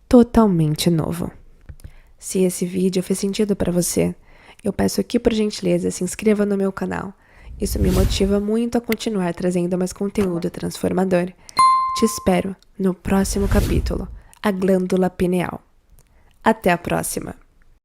totalmente novo. Se esse vídeo fez sentido para você, eu peço aqui por gentileza se inscreva no meu canal. Isso me motiva muito a continuar trazendo mais conteúdo transformador. Te espero no próximo capítulo, a glândula pineal. Até a próxima!